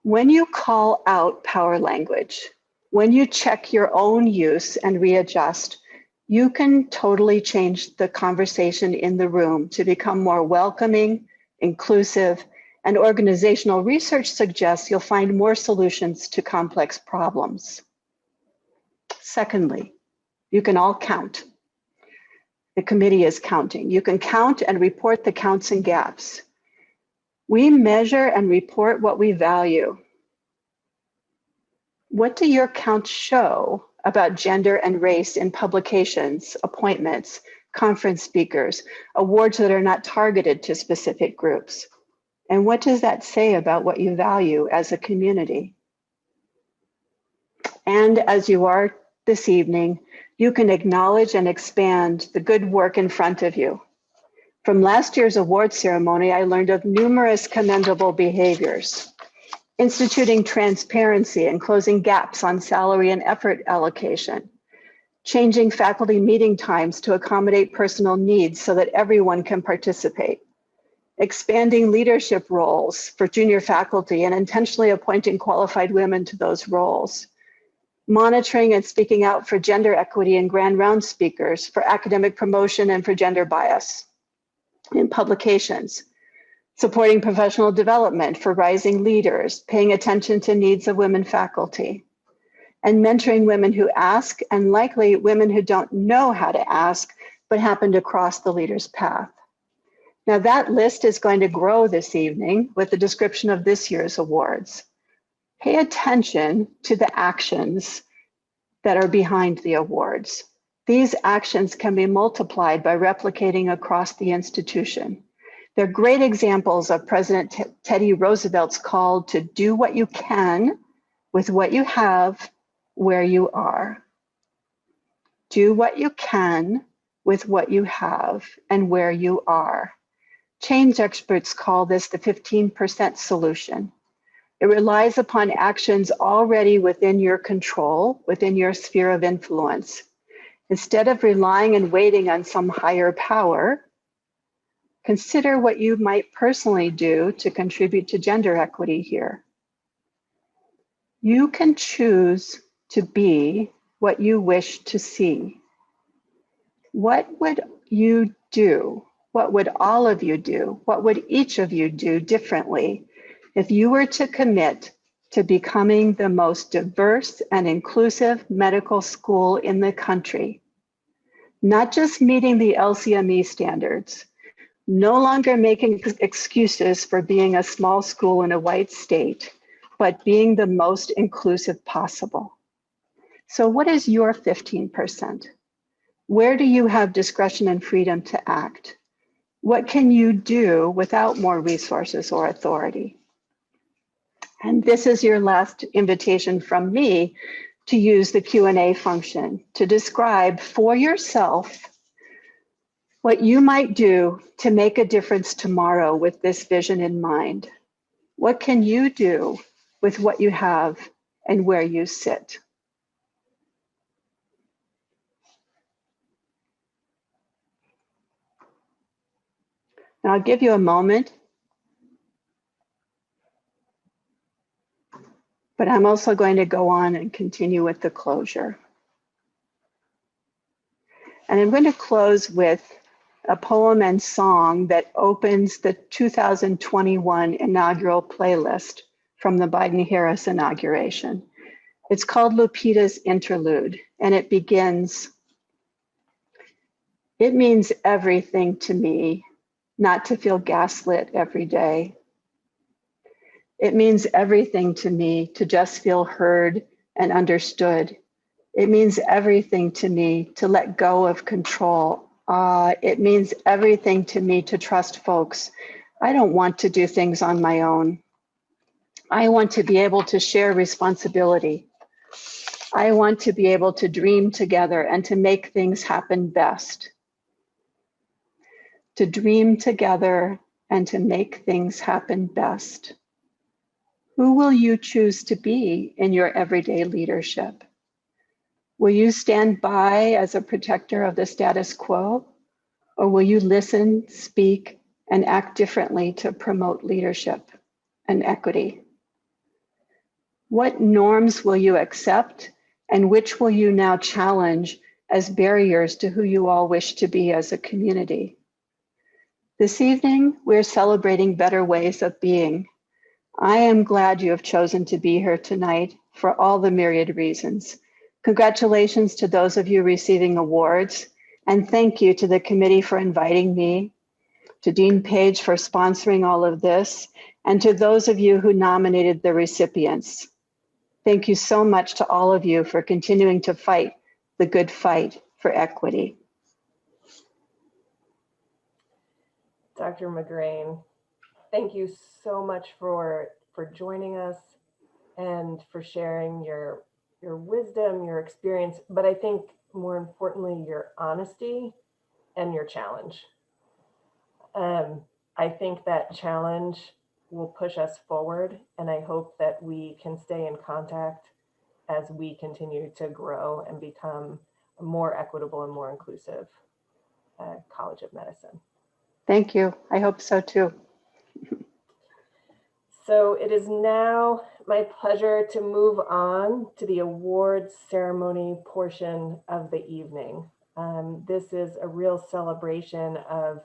When you call out power language, when you check your own use and readjust, you can totally change the conversation in the room to become more welcoming, inclusive, and organizational research suggests you'll find more solutions to complex problems. Secondly, you can all count. The committee is counting. You can count and report the counts and gaps. We measure and report what we value. What do your counts show about gender and race in publications, appointments, conference speakers, awards that are not targeted to specific groups? And what does that say about what you value as a community? And as you are this evening, you can acknowledge and expand the good work in front of you. From last year's award ceremony, I learned of numerous commendable behaviors, instituting transparency and closing gaps on salary and effort allocation, changing faculty meeting times to accommodate personal needs so that everyone can participate, expanding leadership roles for junior faculty and intentionally appointing qualified women to those roles, monitoring and speaking out for gender equity in grand round speakers, for academic promotion and for gender bias in publications, supporting professional development for rising leaders, paying attention to needs of women faculty, and mentoring women who ask and likely women who don't know how to ask but happen to cross the leader's path. Now that list is going to grow this evening with the description of this year's awards. Pay attention to the actions that are behind the awards. These actions can be multiplied by replicating across the institution. They're great examples of President Teddy Roosevelt's call to do what you can with what you have where you are. Do what you can with what you have and where you are. Change experts call this the 15% solution. It relies upon actions already within your control, within your sphere of influence. Instead of relying and waiting on some higher power, consider what you might personally do to contribute to gender equity here. You can choose to be what you wish to see. What would you do? What would all of you do? What would each of you do differently if you were to commit to becoming the most diverse and inclusive medical school in the country? Not just meeting the LCME standards, no longer making excuses for being a small school in a white state, but being the most inclusive possible. So what is your 15%? Where do you have discretion and freedom to act? What can you do without more resources or authority? And this is your last invitation from me to use the Q&A function to describe for yourself what you might do to make a difference tomorrow with this vision in mind. What can you do with what you have and where you sit? Now I'll give you a moment, but I'm also going to go on and continue with the closure. And I'm going to close with a poem and song that opens the 2021 inaugural playlist from the Biden-Harris inauguration. It's called Lupita's Interlude, and it begins, "It means everything to me not to feel gaslit every day. It means everything to me to just feel heard and understood. It means everything to me to let go of control It means everything to me to trust folks. I don't want to do things on my own. I want to be able to share responsibility. I want to be able to dream together and to make things happen best. To dream together and to make things happen best. Who will you choose to be in your everyday leadership? Will you stand by as a protector of the status quo? Or will you listen, speak, and act differently to promote leadership and equity? What norms will you accept, and which will you now challenge as barriers to who you all wish to be as a community? This evening, we're celebrating better ways of being. I am glad you have chosen to be here tonight for all the myriad reasons. Congratulations to those of you receiving awards, and thank you to the committee for inviting me, to Dean Page for sponsoring all of this, and to those of you who nominated the recipients. Thank you so much to all of you for continuing to fight the good fight for equity. Dr. Magrane, thank you so much for joining us and for sharing your wisdom, your experience, but I think more importantly, your honesty and your challenge. I think that challenge will push us forward, and I hope that we can stay in contact as we continue to grow and become a more equitable and more inclusive College of Medicine. Thank you. I hope so too. So it is now my pleasure to move on to the awards ceremony portion of the evening. This is a real celebration of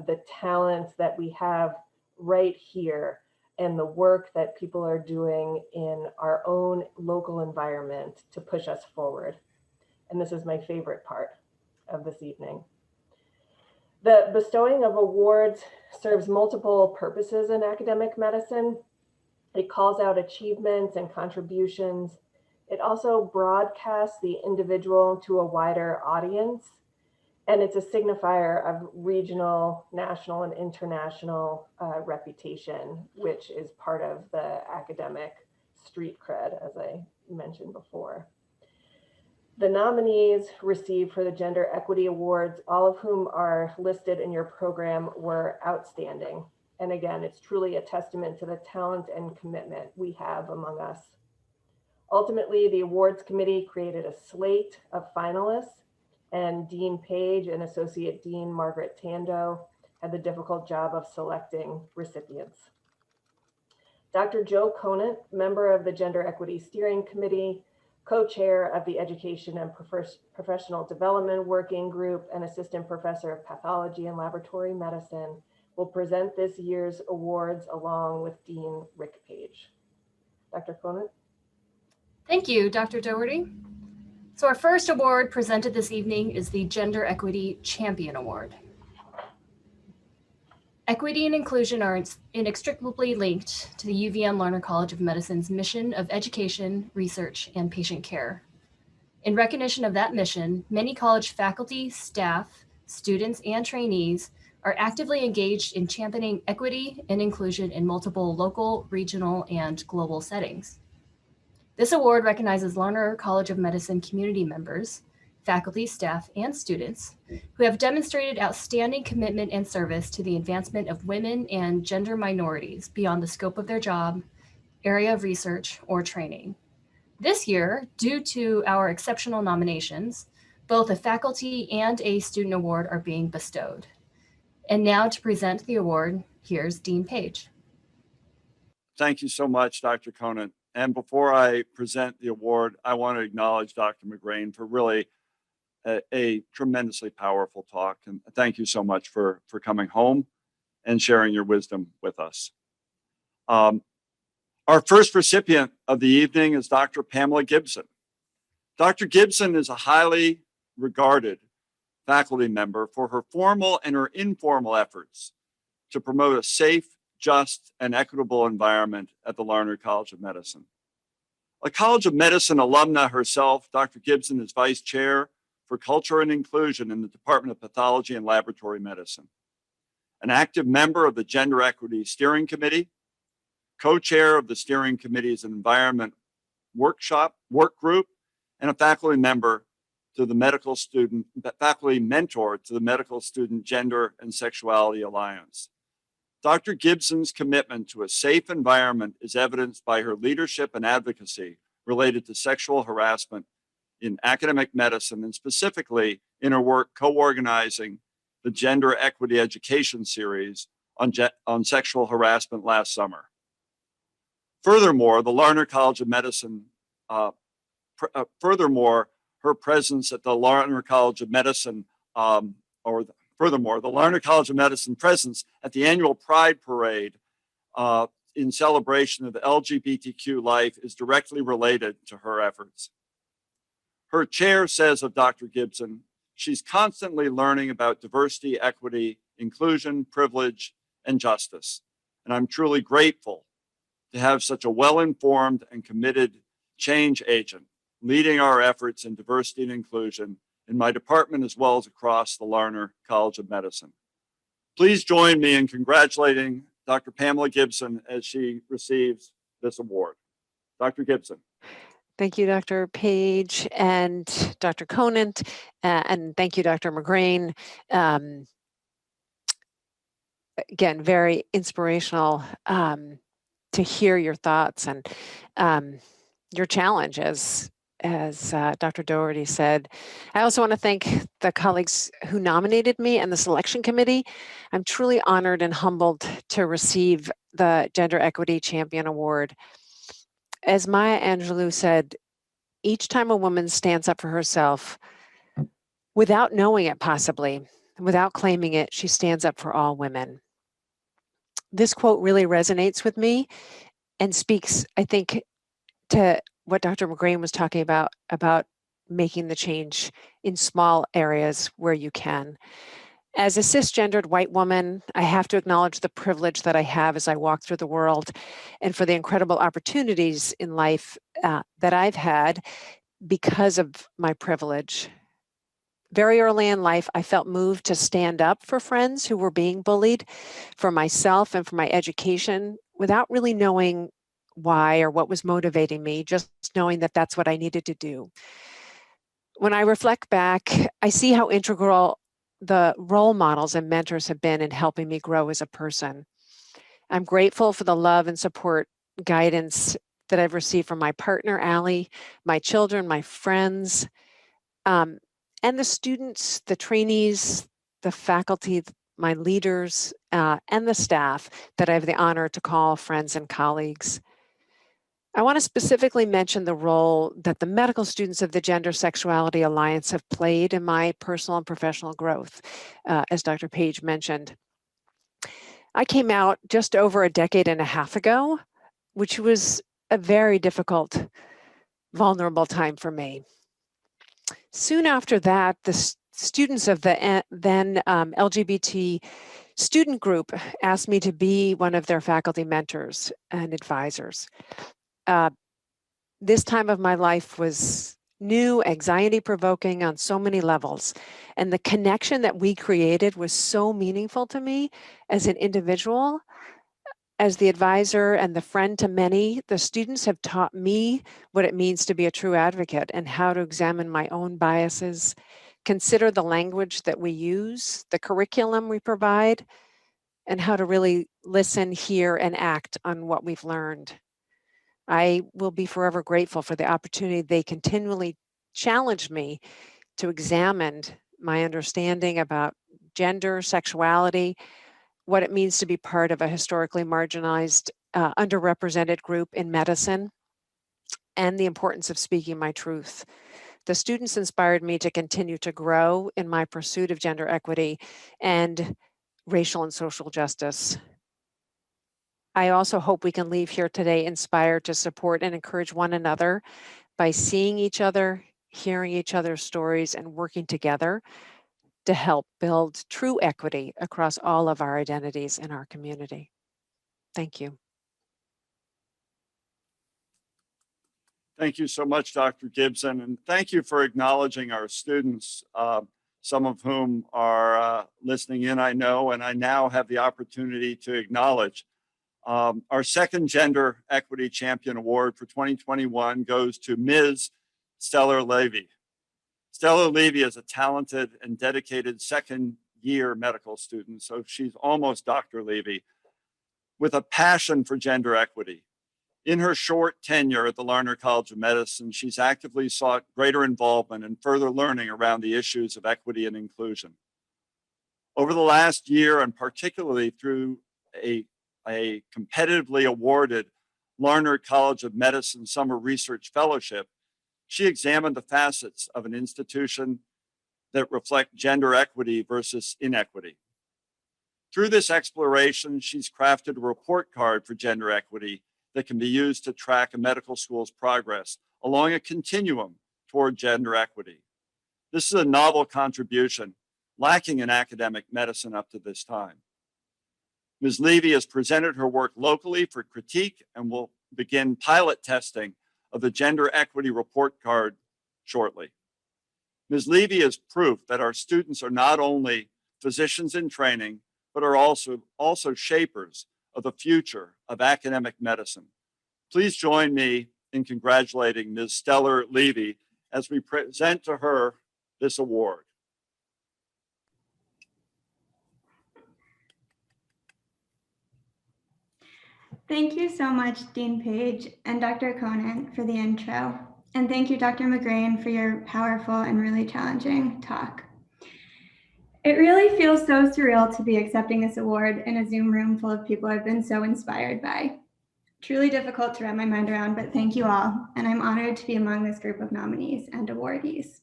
the talents that we have right here and the work that people are doing in our own local environment to push us forward. And this is my favorite part of this evening. The bestowing of awards serves multiple purposes in academic medicine. It calls out achievements and contributions. It also broadcasts the individual to a wider audience. And it's a signifier of regional, national, and international reputation, which is part of the academic street cred, as I mentioned before. The nominees received for the Gender Equity Awards, all of whom are listed in your program, were outstanding. And again, it's truly a testament to the talent and commitment we have among us. Ultimately, the awards committee created a slate of finalists, and Dean Page and Associate Dean Margaret Tando had the difficult job of selecting recipients. Dr. Joe Conant, member of the Gender Equity Steering Committee, co-chair of the Education and Professional Development Working Group, and assistant professor of pathology and laboratory medicine, will present this year's awards along with Dean Rick Page. Dr. Conant. Thank you, Dr. Doherty. So our first award presented this evening is the Gender Equity Champion Award. Equity and inclusion are inextricably linked to the UVM Larner College of Medicine's mission of education, research, and patient care. In recognition of that mission, many college faculty, staff, students, and trainees are actively engaged in championing equity and inclusion in multiple local, regional, and global settings. This award recognizes Larner College of Medicine community members, faculty, staff, and students who have demonstrated outstanding commitment and service to the advancement of women and gender minorities beyond the scope of their job, area of research, or training. This year, due to our exceptional nominations, both a faculty and a student award are being bestowed. And now to present the award, here's Dean Page. Thank you so much, Dr. Conant. And before I present the award, I want to acknowledge Dr. Mcgrane for really a tremendously powerful talk. And thank you so much for coming home and sharing your wisdom with us. Our first recipient of the evening is Dr. Pamela Gibson. Dr. Gibson is a highly regarded faculty member for her formal and her informal efforts to promote a safe, just, and equitable environment at the Larner College of Medicine. A College of Medicine alumna herself, Dr. Gibson is vice chair for Culture and Inclusion in the Department of Pathology and Laboratory Medicine, an active member of the Gender Equity Steering Committee, co-chair of the Steering Committee's Environment Work Group, and a faculty member to the faculty mentor to the Medical Student Gender and Sexuality Alliance. Dr. Gibson's commitment to a safe environment is evidenced by her leadership and advocacy related to sexual harassment in academic medicine, and specifically in her work co-organizing the Gender Equity Education Series on sexual harassment last summer. Furthermore, the Larner College of Medicine, her presence at the Larner College of Medicine, the Larner College of Medicine presence at the annual Pride Parade in celebration of LGBTQ life is directly related to her efforts. Her chair says of Dr. Gibson, she's constantly learning about diversity, equity, inclusion, privilege, and justice. And I'm truly grateful to have such a well-informed and committed change agent leading our efforts in diversity and inclusion in my department as well as across the Larner College of Medicine. Please join me in congratulating Dr. Pamela Gibson as she receives this award. Dr. Gibson. Thank you, Dr. Page and Dr. Conant, and thank you, Dr. Mcgrane. Again, very inspirational to hear your thoughts and your challenge, as Dr. Doherty said. I also want to thank the colleagues who nominated me and the selection committee. I'm truly honored and humbled to receive the Gender Equity Champion Award. As Maya Angelou said, each time a woman stands up for herself, without knowing it possibly, without claiming it, she stands up for all women. This quote really resonates with me and speaks, I think, to what Dr. Mcgrane was talking about making the change in small areas where you can. As a cisgendered white woman, I have to acknowledge the privilege that I have as I walk through the world and for the incredible opportunities in life that I've had because of my privilege. Very early in life, I felt moved to stand up for friends who were being bullied, for myself and for my education, without really knowing why or what was motivating me, just knowing that that's what I needed to do. When I reflect back, I see how integral the role models and mentors have been in helping me grow as a person. I'm grateful for the love and support, guidance that I've received from my partner, Allie, my children, my friends, and the students, the trainees, the faculty, my leaders, and the staff that I have the honor to call friends and colleagues. I want to specifically mention the role that the medical students of the Gender Sexuality Alliance have played in my personal and professional growth, as Dr. Page mentioned. I came out just over a decade and a half ago, which was a very difficult, vulnerable time for me. Soon after that, the students of the then LGBT student group asked me to be one of their faculty mentors and advisors. This time of my life was new, anxiety-provoking on so many levels. And the connection that we created was so meaningful to me as an individual. As the advisor and the friend to many, the students have taught me what it means to be a true advocate and how to examine my own biases, consider the language that we use, the curriculum we provide, and how to really listen, hear, and act on what we've learned. I will be forever grateful for the opportunity they continually challenge me to examine my understanding about gender, sexuality, what it means to be part of a historically marginalized, underrepresented group in medicine, and the importance of speaking my truth. The students inspired me to continue to grow in my pursuit of gender equity and racial and social justice. I also hope we can leave here today inspired to support and encourage one another by seeing each other, hearing each other's stories, and working together to help build true equity across all of our identities in our community. Thank you. Thank you so much, Dr. Gibson, and thank you for acknowledging our students, some of whom are listening in, I know, and I now have the opportunity to acknowledge. Our second Gender Equity Champion Award for 2021 goes to Ms. Stellar Levy. Stellar Levy is a talented and dedicated second-year medical student, so she's almost Dr. Levy, with a passion for gender equity. In her short tenure at the Larner College of Medicine, she's actively sought greater involvement and further learning around the issues of equity and inclusion. Over the last year, and particularly through a competitively awarded Larner College of Medicine Summer Research Fellowship, she examined the facets of an institution that reflect gender equity versus inequity. Through this exploration, she's crafted a report card for gender equity that can be used to track a medical school's progress along a continuum toward gender equity. This is a novel contribution lacking in academic medicine up to this time. Ms. Levy has presented her work locally for critique and will begin pilot testing of the gender equity report card shortly. Ms. Levy is proof that our students are not only physicians in training, but are also shapers of the future of academic medicine. Please join me in congratulating Ms. Stellar Levy as we present to her this award. Thank you so much, Dean Page and Dr. Conant, for the intro. And thank you, Dr. Mcgrane, for your powerful and really challenging talk. It really feels so surreal to be accepting this award in a Zoom room full of people I've been so inspired by. Truly difficult to wrap my mind around, but thank you all. And I'm honored to be among this group of nominees and awardees.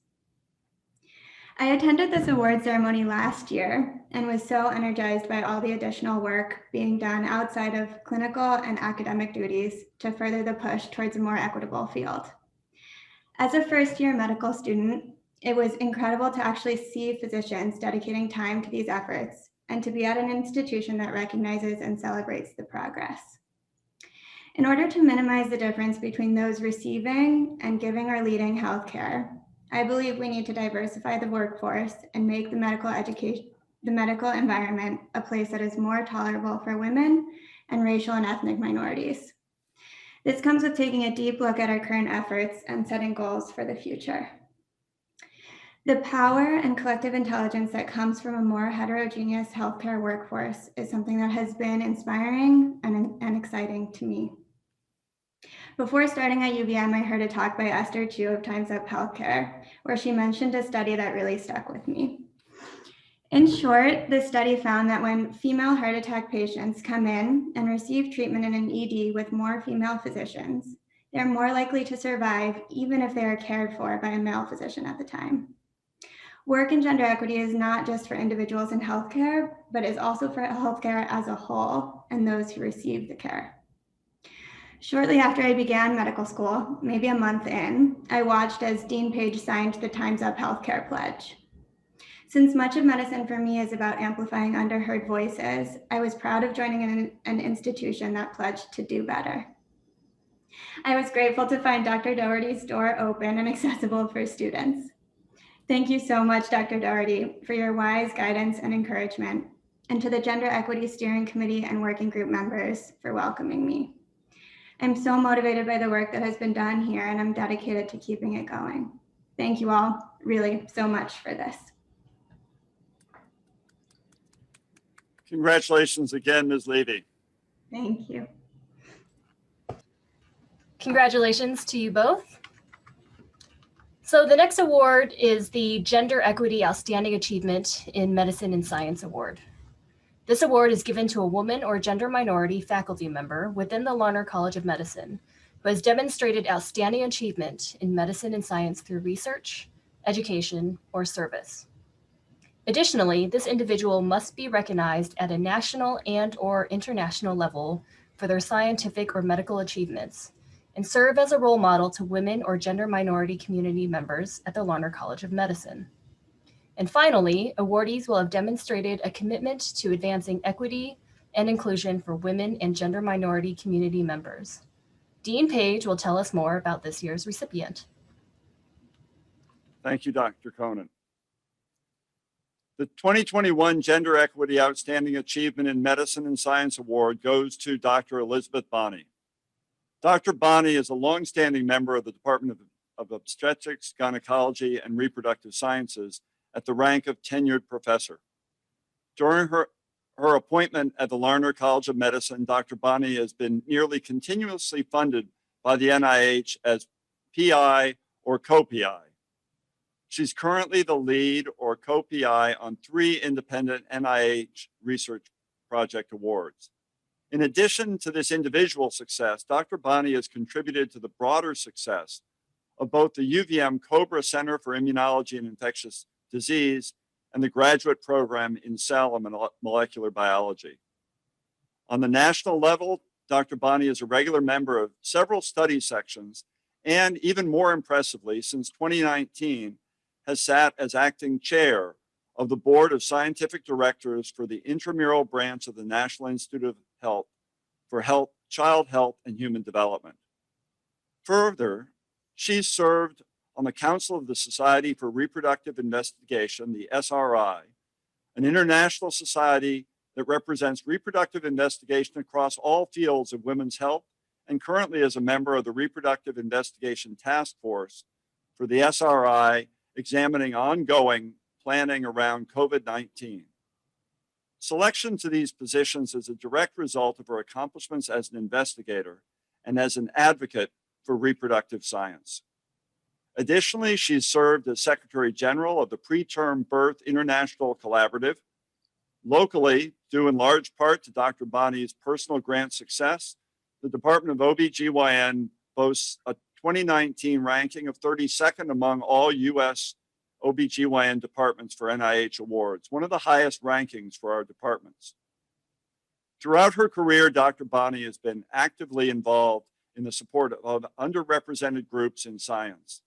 I attended this award ceremony last year and was so energized by all the additional work being done outside of clinical and academic duties to further the push towards a more equitable field. As a first-year medical student, it was incredible to actually see physicians dedicating time to these efforts and to be at an institution that recognizes and celebrates the progress. In order to minimize the difference between those receiving and giving or leading healthcare, I believe we need to diversify the workforce and make the medical environment a place that is more tolerable for women and racial and ethnic minorities. This comes with taking a deep look at our current efforts and setting goals for the future. The power and collective intelligence that comes from a more heterogeneous healthcare workforce is something that has been inspiring and exciting to me. Before starting at UVM, I heard a talk by Esther Chu of Time's Up Healthcare, where she mentioned a study that really stuck with me. In short, this study found that when female heart attack patients come in and receive treatment in an ED with more female physicians, they're more likely to survive even if they are cared for by a male physician at the time. Work in gender equity is not just for individuals in healthcare, but is also for healthcare as a whole and those who receive the care. Shortly after I began medical school, maybe a month in, I watched as Dean Page signed the Time's Up Healthcare Pledge. Since much of medicine for me is about amplifying underheard voices, I was proud of joining an institution that pledged to do better. I was grateful to find Dr. Doherty's door open and accessible for students. Thank you so much, Dr. Doherty, for your wise guidance and encouragement, and to the Gender Equity Steering Committee and Working Group members for welcoming me. I'm so motivated by the work that has been done here, and I'm dedicated to keeping it going. Thank you all really so much for this. Congratulations again, Ms. Levy. Thank you. Congratulations to you both. So the next award is the Gender Equity Outstanding Achievement in Medicine and Science Award. This award is given to a woman or gender minority faculty member within the Larner College of Medicine who has demonstrated outstanding achievement in medicine and science through research, education, or service. Additionally, this individual must be recognized at a national and/or international level for their scientific or medical achievements and serve as a role model to women or gender minority community members at the Larner College of Medicine. And finally, awardees will have demonstrated a commitment to advancing equity and inclusion for women and gender minority community members. Dean Page will tell us more about this year's recipient. Thank you, Dr. Conan. The 2021 Gender Equity Outstanding Achievement in Medicine and Science Award goes to Dr. Elizabeth Bonney. Dr. Bonney is a longstanding member of the Department of Obstetrics, Gynecology, and Reproductive Sciences at the rank of tenured professor. During her appointment at the Larner College of Medicine, Dr. Bonney has been nearly continuously funded by the NIH as PI or co-PI. She's currently the lead or co-PI on 3 independent NIH research project awards. In addition to this individual success, Dr. Bonney has contributed to the broader success of both the UVM Cobra Center for Immunology and Infectious Disease and the graduate program in cell and molecular biology. On the national level, Dr. Bonney is a regular member of several study sections and, even more impressively, since 2019, has sat as acting chair of the Board of Scientific Directors for the intramural branch of the National Institute of Health for Child Health and Human Development. Further, she's served on the Council of the Society for Reproductive Investigation, the SRI, an international society that represents reproductive investigation across all fields of women's health, and currently is a member of the Reproductive Investigation Task Force for the SRI, examining ongoing planning around COVID-19. Selection to these positions is a direct result of her accomplishments as an investigator and as an advocate for reproductive science. Additionally, she's served as Secretary General of the Preterm Birth International Collaborative. Locally, due in large part to Dr. Bonney's personal grant success, the Department of OBGYN boasts a 2019 ranking of 32nd among all U.S. OBGYN departments for NIH awards, one of the highest rankings for our departments. Throughout her career, Dr. Bonney has been actively involved in the support of underrepresented groups in science.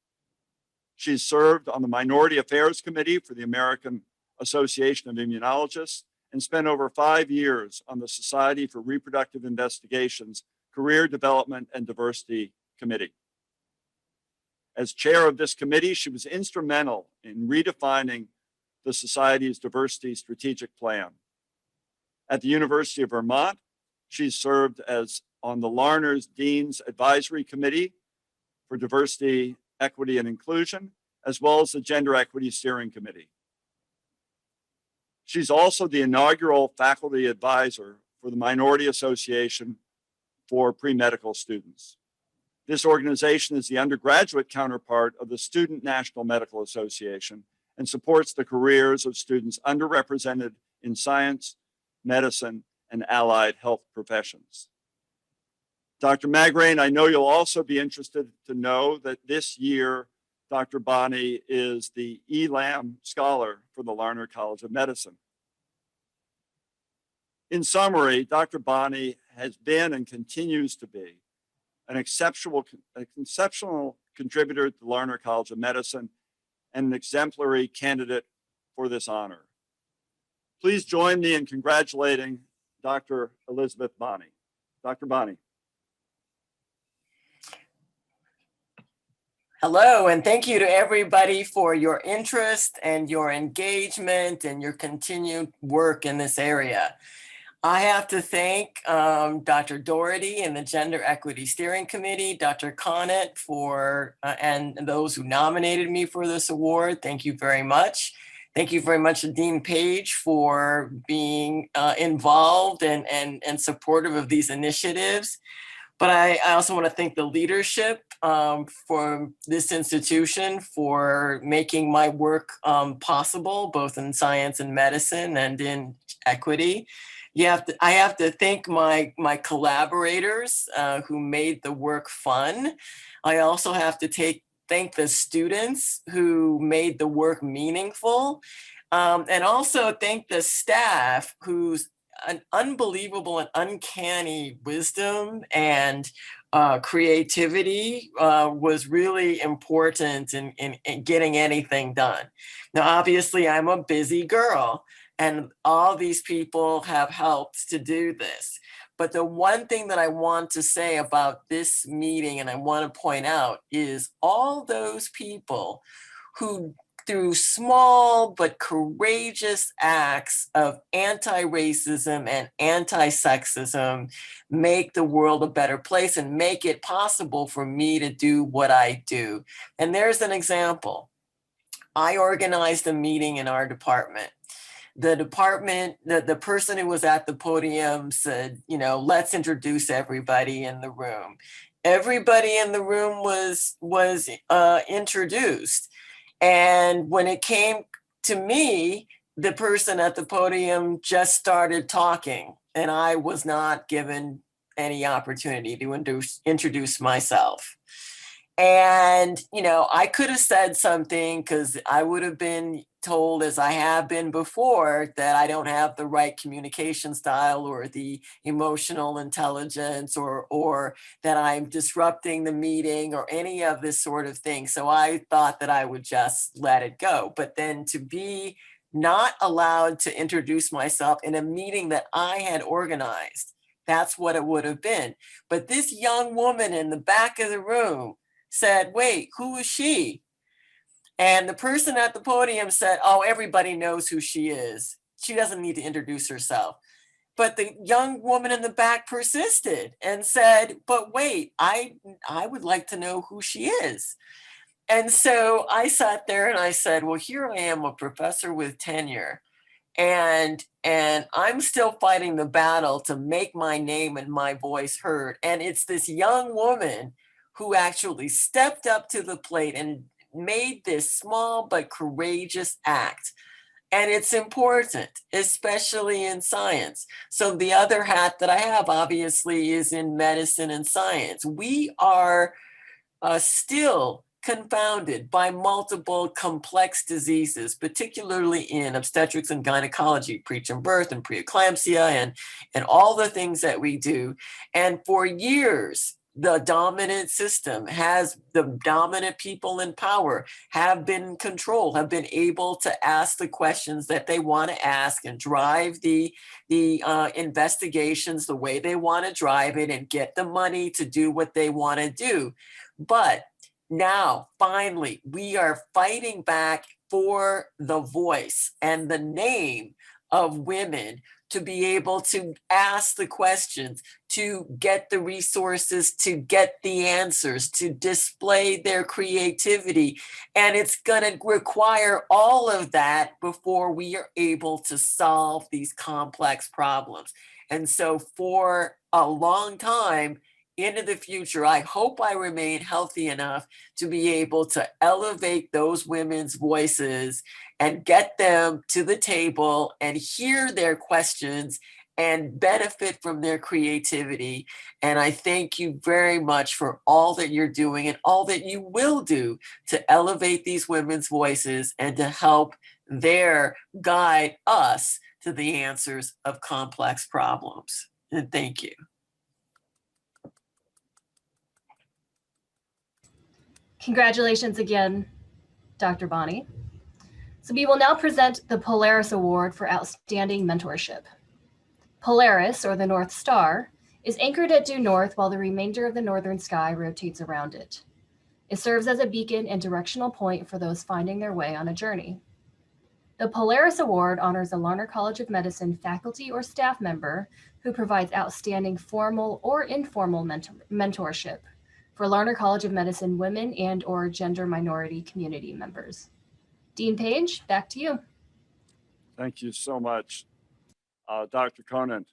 She's served on the Minority Affairs Committee for the American Association of Immunologists and spent over 5 years on the Society for Reproductive Investigation's Career Development and Diversity Committee. As chair of this committee, she was instrumental in redefining the Society's diversity strategic plan. At the University of Vermont, she served as on the Larner's Dean's Advisory Committee for Diversity, Equity, and Inclusion, as well as the Gender Equity Steering Committee. She's also the inaugural faculty advisor for the Minority Association for Pre-Medical Students. This organization is the undergraduate counterpart of the Student National Medical Association and supports the careers of students underrepresented in science, medicine, and allied health professions. Dr. Magrane, I know you'll also be interested to know that this year, Dr. Bonney is the Elam Scholar for the Larner College of Medicine. In summary, Dr. Bonney has been and continues to be an exceptional contributor to the Larner College of Medicine and an exemplary candidate for this honor. Please join me in congratulating Dr. Elizabeth Bonney. Dr. Bonney. Hello, and thank you to everybody for your interest and your engagement and your continued work in this area. I have to thank Dr. Doherty and the Gender Equity Steering Committee, Dr. Conant and those who nominated me for this award. Thank you very much. Thank you very much to Dean Page for being involved and supportive of these initiatives. But I also want to thank the leadership for this institution for making my work possible, both in science and medicine and in equity. I have to thank my collaborators who made the work fun. I also have to thank the students who made the work meaningful, and also thank the staff whose an unbelievable and uncanny wisdom and creativity was really important in getting anything done. Now, obviously, I'm a busy girl, And all these people have helped to do this. But the one thing that I want to say about this meeting, and I want to point out, is all those people who, through small but courageous acts of anti-racism and anti-sexism, make the world a better place and make it possible for me to do what I do. And there's an example. I organized a meeting in our department. The person who was at the podium said, let's introduce everybody in the room. Everybody in the room was introduced. And when it came to me, the person at the podium just started talking, and I was not given any opportunity to introduce myself. And, I could have said something, because I would have been told, as I have been before, that I don't have the right communication style or the emotional intelligence, or that I'm disrupting the meeting or any of this sort of thing. So I thought that I would just let it go. But then to be not allowed to introduce myself in a meeting that I had organized, that's what it would have been. But this young woman in the back of the room said, wait, who is she? And the person at the podium said, oh, everybody knows who she is. She doesn't need to introduce herself. But the young woman in the back persisted and said, but wait, I would like to know who she is. And so I sat there and I said, well, here I am, a professor with tenure. And I'm still fighting the battle to make my name and my voice heard. And it's this young woman who actually stepped up to the plate and made this small but courageous act. And it's important, especially in science. So the other hat that I have, obviously, is in medicine and science. We are still confounded by multiple complex diseases, particularly in obstetrics and gynecology, preterm birth and preeclampsia, and all the things that we do. And for years, the dominant system the dominant people in power have been in control, have been able to ask the questions that they want to ask and drive the investigations the way they want to drive it and get the money to do what they want to do. But now, finally, we are fighting back for the voice and the name of women to be able to ask the questions, to get the resources, to get the answers, to display their creativity. And it's going to require all of that before we are able to solve these complex problems. And so for a long time into the future, I hope I remain healthy enough to be able to elevate those women's voices and get them to the table and hear their questions and benefit from their creativity. And I thank you very much for all that you're doing and all that you will do to elevate these women's voices and to help guide us to the answers of complex problems. And thank you. Congratulations again, Dr. Bonney. So we will now present the Polaris Award for Outstanding Mentorship. Polaris, or the North Star, is anchored at due north while the remainder of the northern sky rotates around it. It serves as a beacon and directional point for those finding their way on a journey. The Polaris Award honors a Larner College of Medicine faculty or staff member who provides outstanding formal or informal mentorship for Larner College of Medicine women and/or gender minority community members. Dean Page, back to you. Thank you so much, Dr. Conant.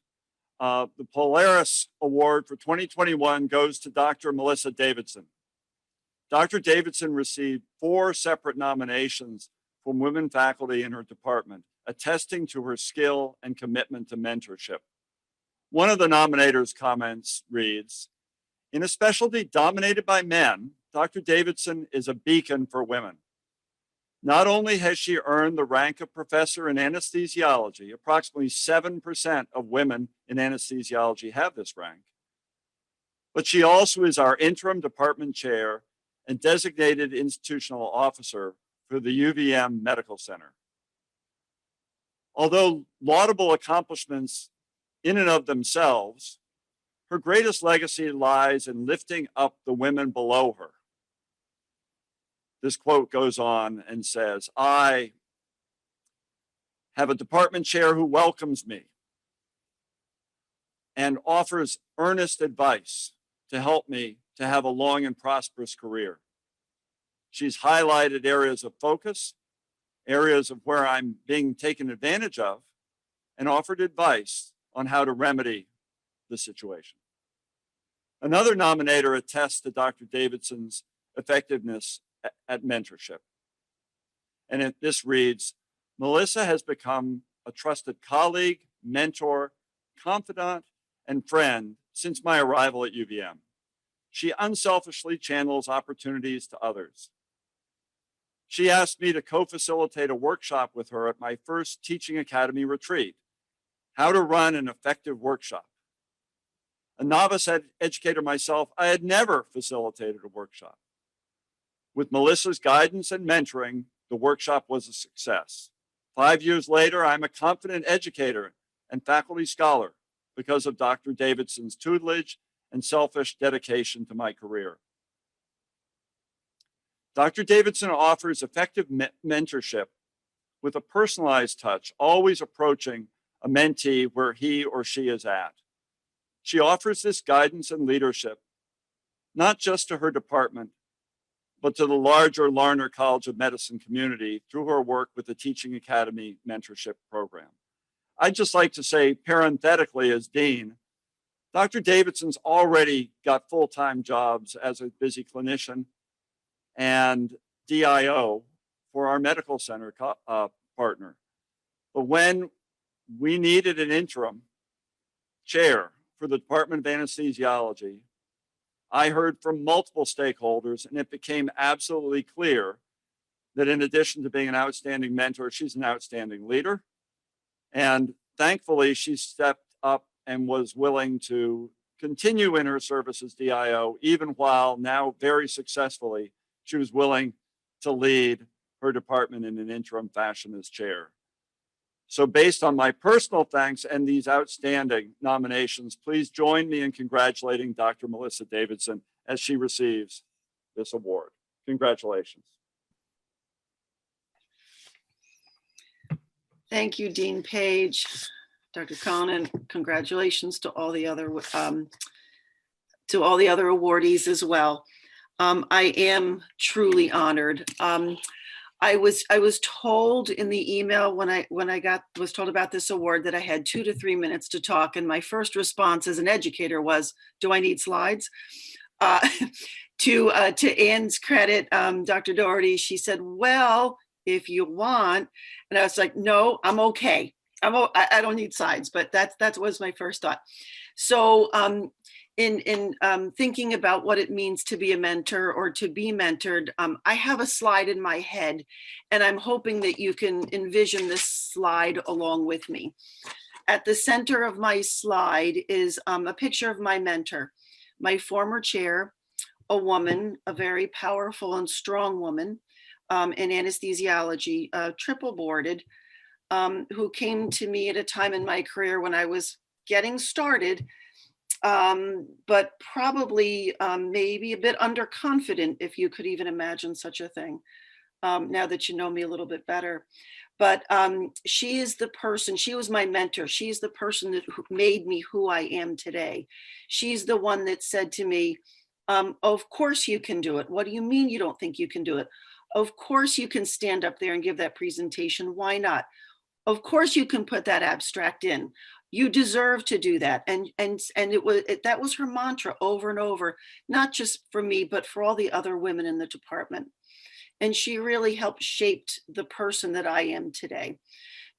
The Polaris Award for 2021 goes to Dr. Melissa Davidson. Dr. Davidson received 4 separate nominations from women faculty in her department, attesting to her skill and commitment to mentorship. One of the nominators' comments reads, "In a specialty dominated by men, Dr. Davidson is a beacon for women. Not only has she earned the rank of professor in anesthesiology, approximately 7% of women in anesthesiology have this rank, but she also is our interim department chair and designated institutional officer for the UVM Medical Center. Although laudable accomplishments in and of themselves, her greatest legacy lies in lifting up the women below her. This quote goes on and says, "I have a department chair who welcomes me and offers earnest advice to help me to have a long and prosperous career. She's highlighted areas of focus, areas of where I'm being taken advantage of, and offered advice on how to remedy the situation." Another nominator attests to Dr. Davidson's effectiveness at mentorship. And this reads, "Melissa has become a trusted colleague, mentor, confidant, and friend since my arrival at UVM. She unselfishly channels opportunities to others. She asked me to co-facilitate a workshop with her at my first Teaching Academy retreat, how to run an effective workshop. A novice educator myself, I had never facilitated a workshop. With Melissa's guidance and mentoring, the workshop was a success. 5 years later, I'm a confident educator and faculty scholar because of Dr. Davidson's tutelage and selfish dedication to my career." Dr. Davidson offers effective mentorship with a personalized touch, always approaching a mentee where he or she is at. She offers this guidance and leadership, not just to her department, but to the larger Larner College of Medicine community through her work with the Teaching Academy Mentorship Program. I'd just like to say parenthetically as Dean, Dr. Davidson's already got full-time jobs as a busy clinician and DIO for our medical center partner. But when we needed an interim chair for the Department of Anesthesiology, I heard from multiple stakeholders, and it became absolutely clear that in addition to being an outstanding mentor, she's an outstanding leader. And thankfully, she stepped up and was willing to continue in her service as DIO, even while now very successfully, she was willing to lead her department in an interim fashion as chair. So based on my personal thanks and these outstanding nominations, please join me in congratulating Dr. Melissa Davidson as she receives this award. Congratulations. Thank you, Dean Page. Dr. Conan, congratulations to all the other awardees as well. I am truly honored. I was told in the email when I was told about this award that I had 2 to 3 minutes to talk, and my first response as an educator was, "Do I need slides?" To Anne's credit, Dr. Doherty, she said, "Well, if you want," and I was like, "No, I'm okay. I don't need slides," but that was my first thought. So in thinking about what it means to be a mentor or to be mentored, I have a slide in my head, and I'm hoping that you can envision this slide along with me. At the center of my slide is a picture of my mentor, my former chair, a woman, a very powerful and strong woman in anesthesiology, triple boarded, who came to me at a time in my career when I was getting started, but probably maybe a bit underconfident, if you could even imagine such a thing, now that you know me a little bit better. But she is the person, she was my mentor. She's the person that made me who I am today. She's the one that said to me, "Of course you can do it. What do you mean you don't think you can do it? Of course you can stand up there and give that presentation. Why not? Of course you can put that abstract in. You deserve to do that." And that was her mantra over and over, not just for me, but for all the other women in the department. And she really helped shape the person that I am today.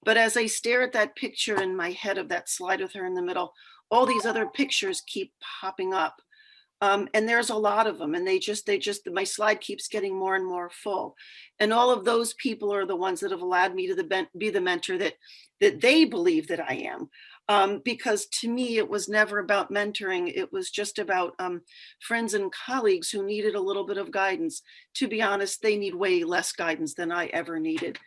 But as I stare at that picture in my head of that slide with her in the middle, all these other pictures keep popping up. And there's a lot of them, and my slide keeps getting more and more full. And all of those people are the ones that have allowed me to be the mentor that they believe that I am. because to me, it was never about mentoring. It was just about friends and colleagues who needed a little bit of guidance. To be honest, they need way less guidance than I ever needed.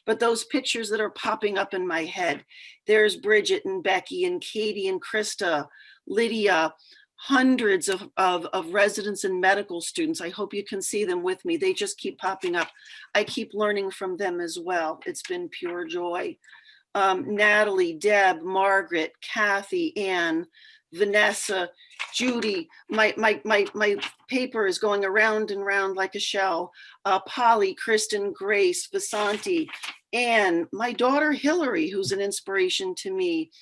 But those pictures that are popping up in my head, there's Bridget and Becky and Katie and Krista, Lydia, hundreds of residents and medical students. I hope you can see them with me. They just keep popping up. I keep learning from them as well. It's been pure joy. Natalie, Deb, Margaret, Kathy, Ann, Vanessa, Judy. My paper is going around and around like a shell. Polly, Kristen, Grace, Vasanti, Ann, my daughter Hillary, who's an inspiration to me.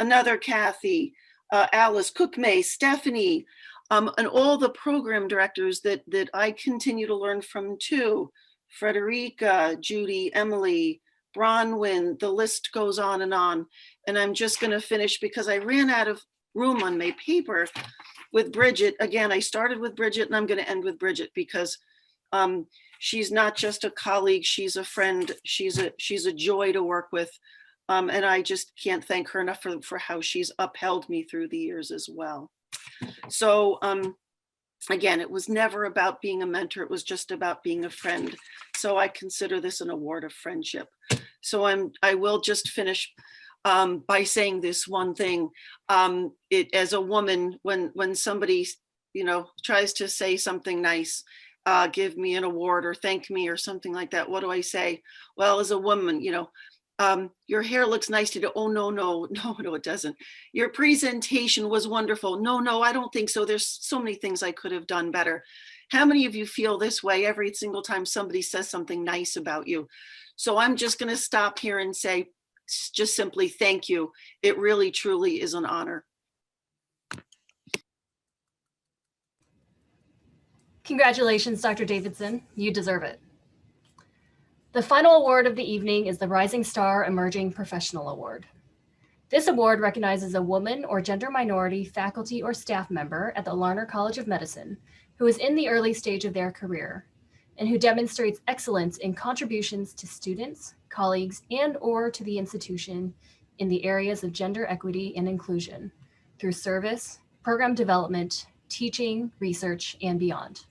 Another Kathy, Alice, Cookmay, Stephanie, and all the program directors that I continue to learn from too. Frederica, Judy, Emily, Bronwyn, the list goes on. And I'm just gonna finish because I ran out of room on my paper with Bridget. Again, I started with Bridget and I'm gonna end with Bridget because she's not just a colleague, she's a friend, she's a joy to work with. And I just can't thank her enough for how she's upheld me through the years as well. So again, it was never about being a mentor, it was just about being a friend. So I consider this an award of friendship. So I will just finish by saying this one thing. As a woman, when somebody, tries to say something nice, give me an award or thank me or something like that, what do I say? Well, as a woman, your hair looks nice today. Oh, no, it doesn't. Your presentation was wonderful. No, I don't think so. There's so many things I could have done better. How many of you feel this way every single time somebody says something nice about you? So I'm just going to stop here and say, just simply thank you. It really, truly is an honor. Congratulations, Dr. Davidson. You deserve it. The final award of the evening is the Rising Star Emerging Professional Award. This award recognizes a woman or gender minority faculty or staff member at the Larner College of Medicine who is in the early stage of their career and who demonstrates excellence in contributions to students, colleagues, and/or to the institution in the areas of gender equity and inclusion through service, program development, teaching, research, and beyond.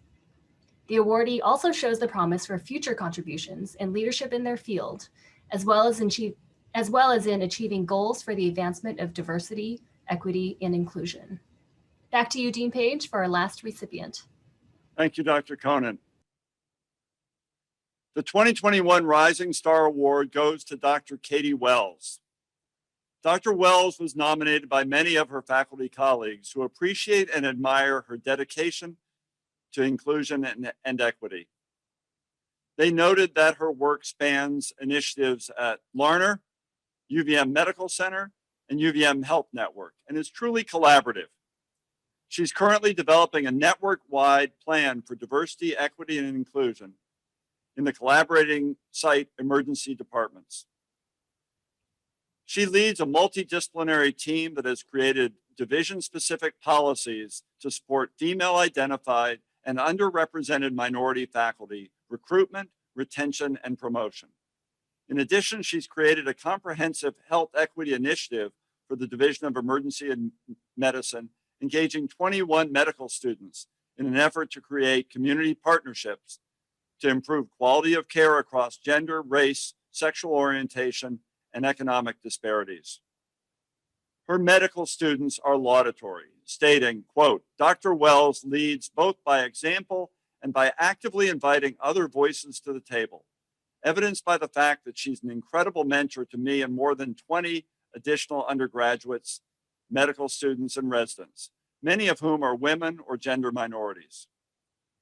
The awardee also shows the promise for future contributions and leadership in their field, as well as in achieving goals for the advancement of diversity, equity, and inclusion. Back to you, Dean Page, for our last recipient. Thank you, Dr. Conan. The 2021 Rising Star Award goes to Dr. Katie Wells. Dr. Wells was nominated by many of her faculty colleagues who appreciate and admire her dedication to inclusion and equity. They noted that her work spans initiatives at Larner, UVM Medical Center, and UVM Health Network, and is truly collaborative. She's currently developing a network-wide plan for diversity, equity, and inclusion in the collaborating site emergency departments. She leads a multidisciplinary team that has created division-specific policies to support female-identified and underrepresented minority faculty recruitment, retention, and promotion. In addition, she's created a comprehensive health equity initiative for the Division of Emergency Medicine, engaging 21 medical students in an effort to create community partnerships to improve quality of care across gender, race, sexual orientation, and economic disparities. Her medical students are laudatory, stating, quote, Dr. Wells leads both by example and by actively inviting other voices to the table, evidenced by the fact that she's an incredible mentor to me and more than 20 additional undergraduates, medical students, and residents, many of whom are women or gender minorities.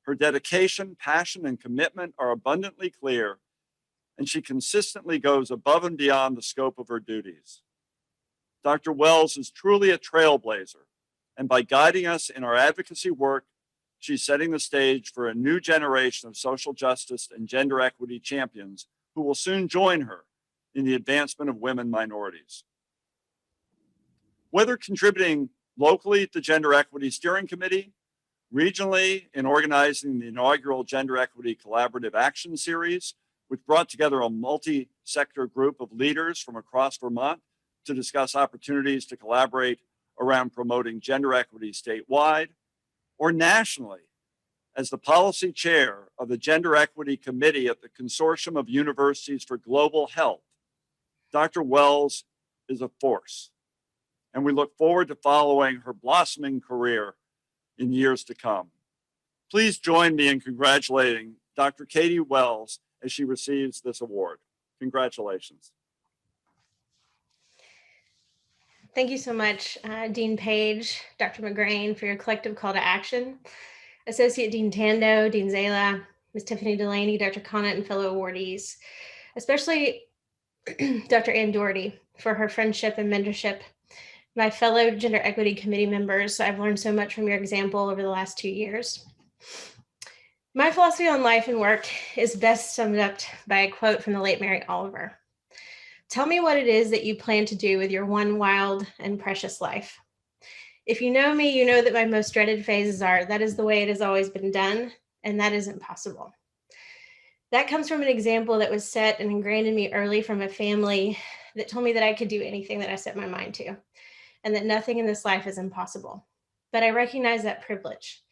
Her dedication, passion, and commitment are abundantly clear, and she consistently goes above and beyond the scope of her duties. Dr. Wells is truly a trailblazer, and by guiding us in our advocacy work, she's setting the stage for a new generation of social justice and gender equity champions who will soon join her in the advancement of women minorities. Whether contributing locally to Gender Equity Steering Committee, regionally in organizing the inaugural Gender Equity Collaborative Action Series, which brought together a multi-sector group of leaders from across Vermont to discuss opportunities to collaborate around promoting gender equity statewide or nationally. As the policy chair of the Gender Equity Committee at the Consortium of Universities for Global Health, Dr. Wells is a force, and we look forward to following her blossoming career in years to come. Please join me in congratulating Dr. Katie Wells as she receives this award. Congratulations. Thank you so much, Dean Page, Dr. Mcgrane, for your collective call to action. Associate Dean Tando, Dean Zala, Ms. Tiffany Delaney, Dr. Conant, and fellow awardees, especially Dr. Ann Doherty for her friendship and mentorship. My fellow Gender Equity Committee members, I've learned so much from your example over the last 2 years. My philosophy on life and work is best summed up by a quote from the late Mary Oliver. Tell me what it is that you plan to do with your one wild and precious life. If you know me, you know that my most dreaded phases are, that is the way it has always been done, and that isn't possible. That comes from an example that was set and ingrained in me early from a family that told me that I could do anything that I set my mind to, and that nothing in this life is impossible. But I recognize that privilege,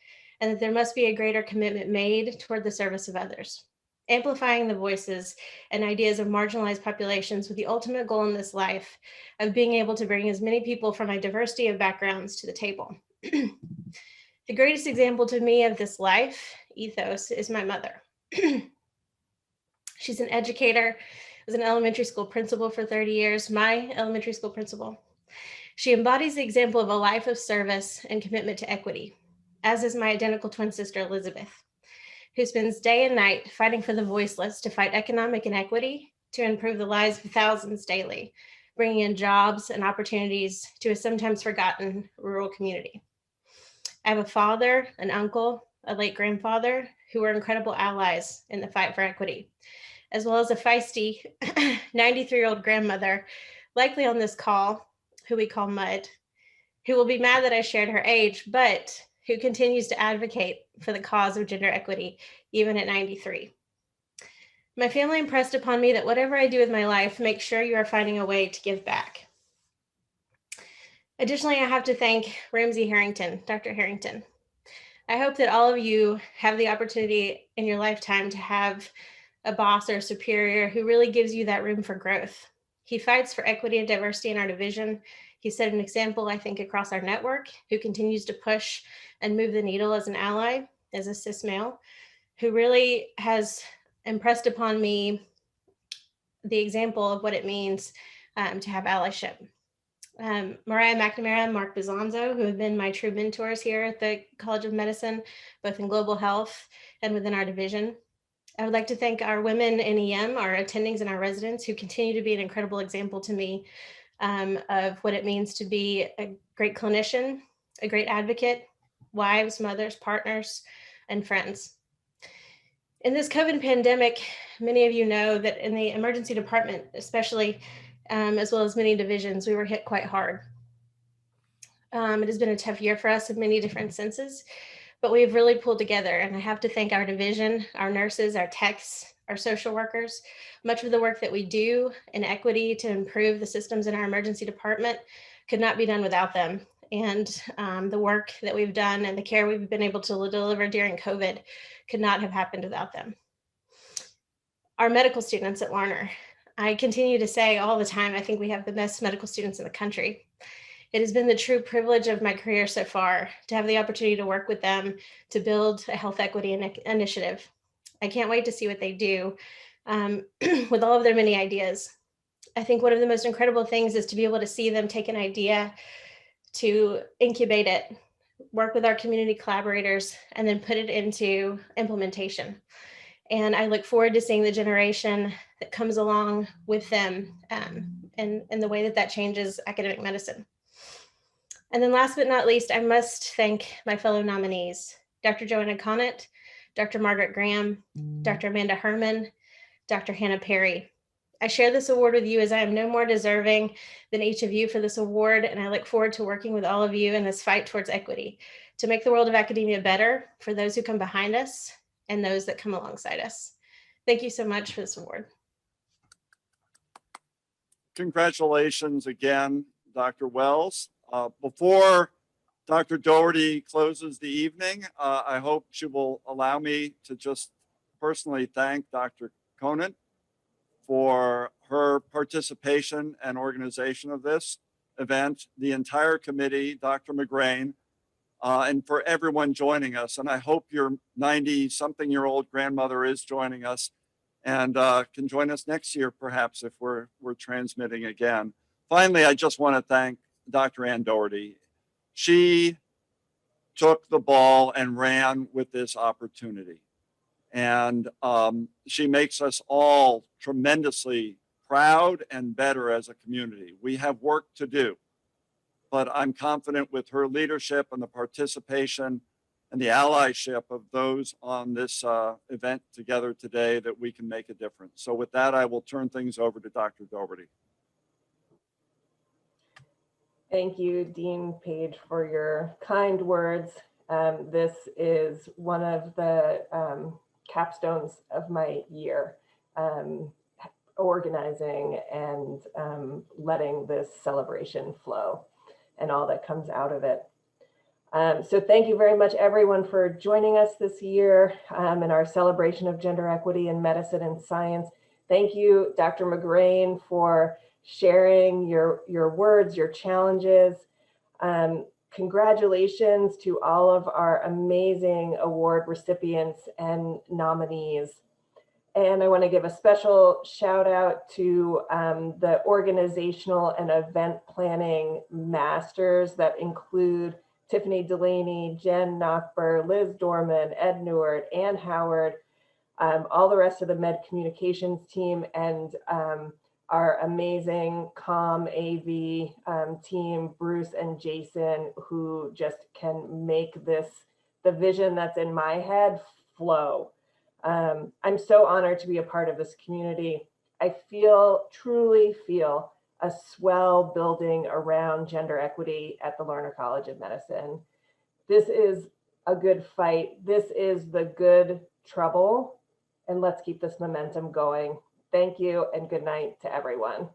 and that there must be a greater commitment made toward the service of others, amplifying the voices and ideas of marginalized populations with the ultimate goal in this life of being able to bring as many people from a diversity of backgrounds to the table. The greatest example to me of this life ethos is my mother. She's an educator, was an elementary school principal for 30 years, my elementary school principal. She embodies the example of a life of service and commitment to equity, as is my identical twin sister, Elizabeth, who spends day and night fighting for the voiceless to fight economic inequity, to improve the lives of thousands daily, bringing in jobs and opportunities to a sometimes forgotten rural community. I have a father, an uncle, a late grandfather who were incredible allies in the fight for equity, as well as a feisty 93-year-old grandmother, likely on this call, who we call Mud, who will be mad that I shared her age, but who continues to advocate for the cause of gender equity, even at 93. My family impressed upon me that whatever I do with my life, make sure you are finding a way to give back. Additionally, I have to thank Ramsey Harrington, Dr. Harrington. I hope that all of you have the opportunity in your lifetime to have a boss or a superior who really gives you that room for growth. He fights for equity and diversity in our division. He set an example, I think, across our network, who continues to push and move the needle as an ally, as a cis male, who really has impressed upon me the example of what it means to have allyship. Mariah McNamara and Mark Bizanzo, who have been my true mentors here at the College of Medicine, both in global health and within our division. I would like to thank our women in EM, our attendings and our residents, who continue to be an incredible example to me of what it means to be a great clinician, a great advocate, wives, mothers, partners, and friends. In this COVID pandemic, many of you know that in the emergency department, especially, as well as many divisions, we were hit quite hard. It has been a tough year for us in many different senses, but we've really pulled together, and I have to thank our division, our nurses, our techs, our social workers. Much of the work that we do in equity to improve the systems in our emergency department could not be done without them. And the work that we've done and the care we've been able to deliver during COVID could not have happened without them. Our medical students at Larner, I continue to say all the time, I think we have the best medical students in the country. It has been the true privilege of my career so far to have the opportunity to work with them to build a health equity initiative. I can't wait to see what they do with all of their many ideas. I think one of the most incredible things is to be able to see them take an idea, to incubate it, work with our community collaborators, and then put it into implementation. And I look forward to seeing the generation that comes along with them and the way that that changes academic medicine. And then last but not least, I must thank my fellow nominees, Dr. Joanna Conant, Dr. Margaret Graham, Dr. Amanda Herman, Dr. Hannah Perry. I share this award with you as I am no more deserving than each of you for this award, and I look forward to working with all of you in this fight towards equity to make the world of academia better for those who come behind us and those that come alongside us. Thank you so much for this award. congratulations again, Dr. Wells. Before Dr. Doherty closes the evening, I hope she will allow me to just personally thank Dr. Conant for her participation and organization of this event, the entire committee, Dr. Mcgrane, and for everyone joining us. And I hope your 90-something-year-old grandmother is joining us and can join us next year, perhaps, if we're transmitting again. Finally, I just want to thank Dr. Ann Doherty. She took the ball and ran with this opportunity. And she makes us all tremendously proud and better as a community. We have work to do, but I'm confident with her leadership and the participation and the allyship of those on this event together today that we can make a difference. So with that, I will turn things over to Dr. Doherty. Thank you, Dean Page, for your kind words. This is one of the capstones of my year, organizing and letting this celebration flow and all that comes out of it. So thank you very much, everyone, for joining us this year in our celebration of gender equity in medicine and science. Thank you, Dr. Mcgrane, for sharing your words, your challenges. Congratulations to all of our amazing award recipients and nominees. And I want to give a special shout out to the organizational and event planning masters that include Tiffany Delaney, Jen Knockber, Liz Dorman, Ed Newart, Ann Howard, all the rest of the med communications team, and our amazing comm AV team, Bruce and Jason, who just can make this, the vision that's in my head, flow. I'm so honored to be a part of this community. I truly feel a swell building around gender equity at the Larner College of Medicine. This is a good fight. This is the good trouble. And let's keep this momentum going. Thank you and good night to everyone.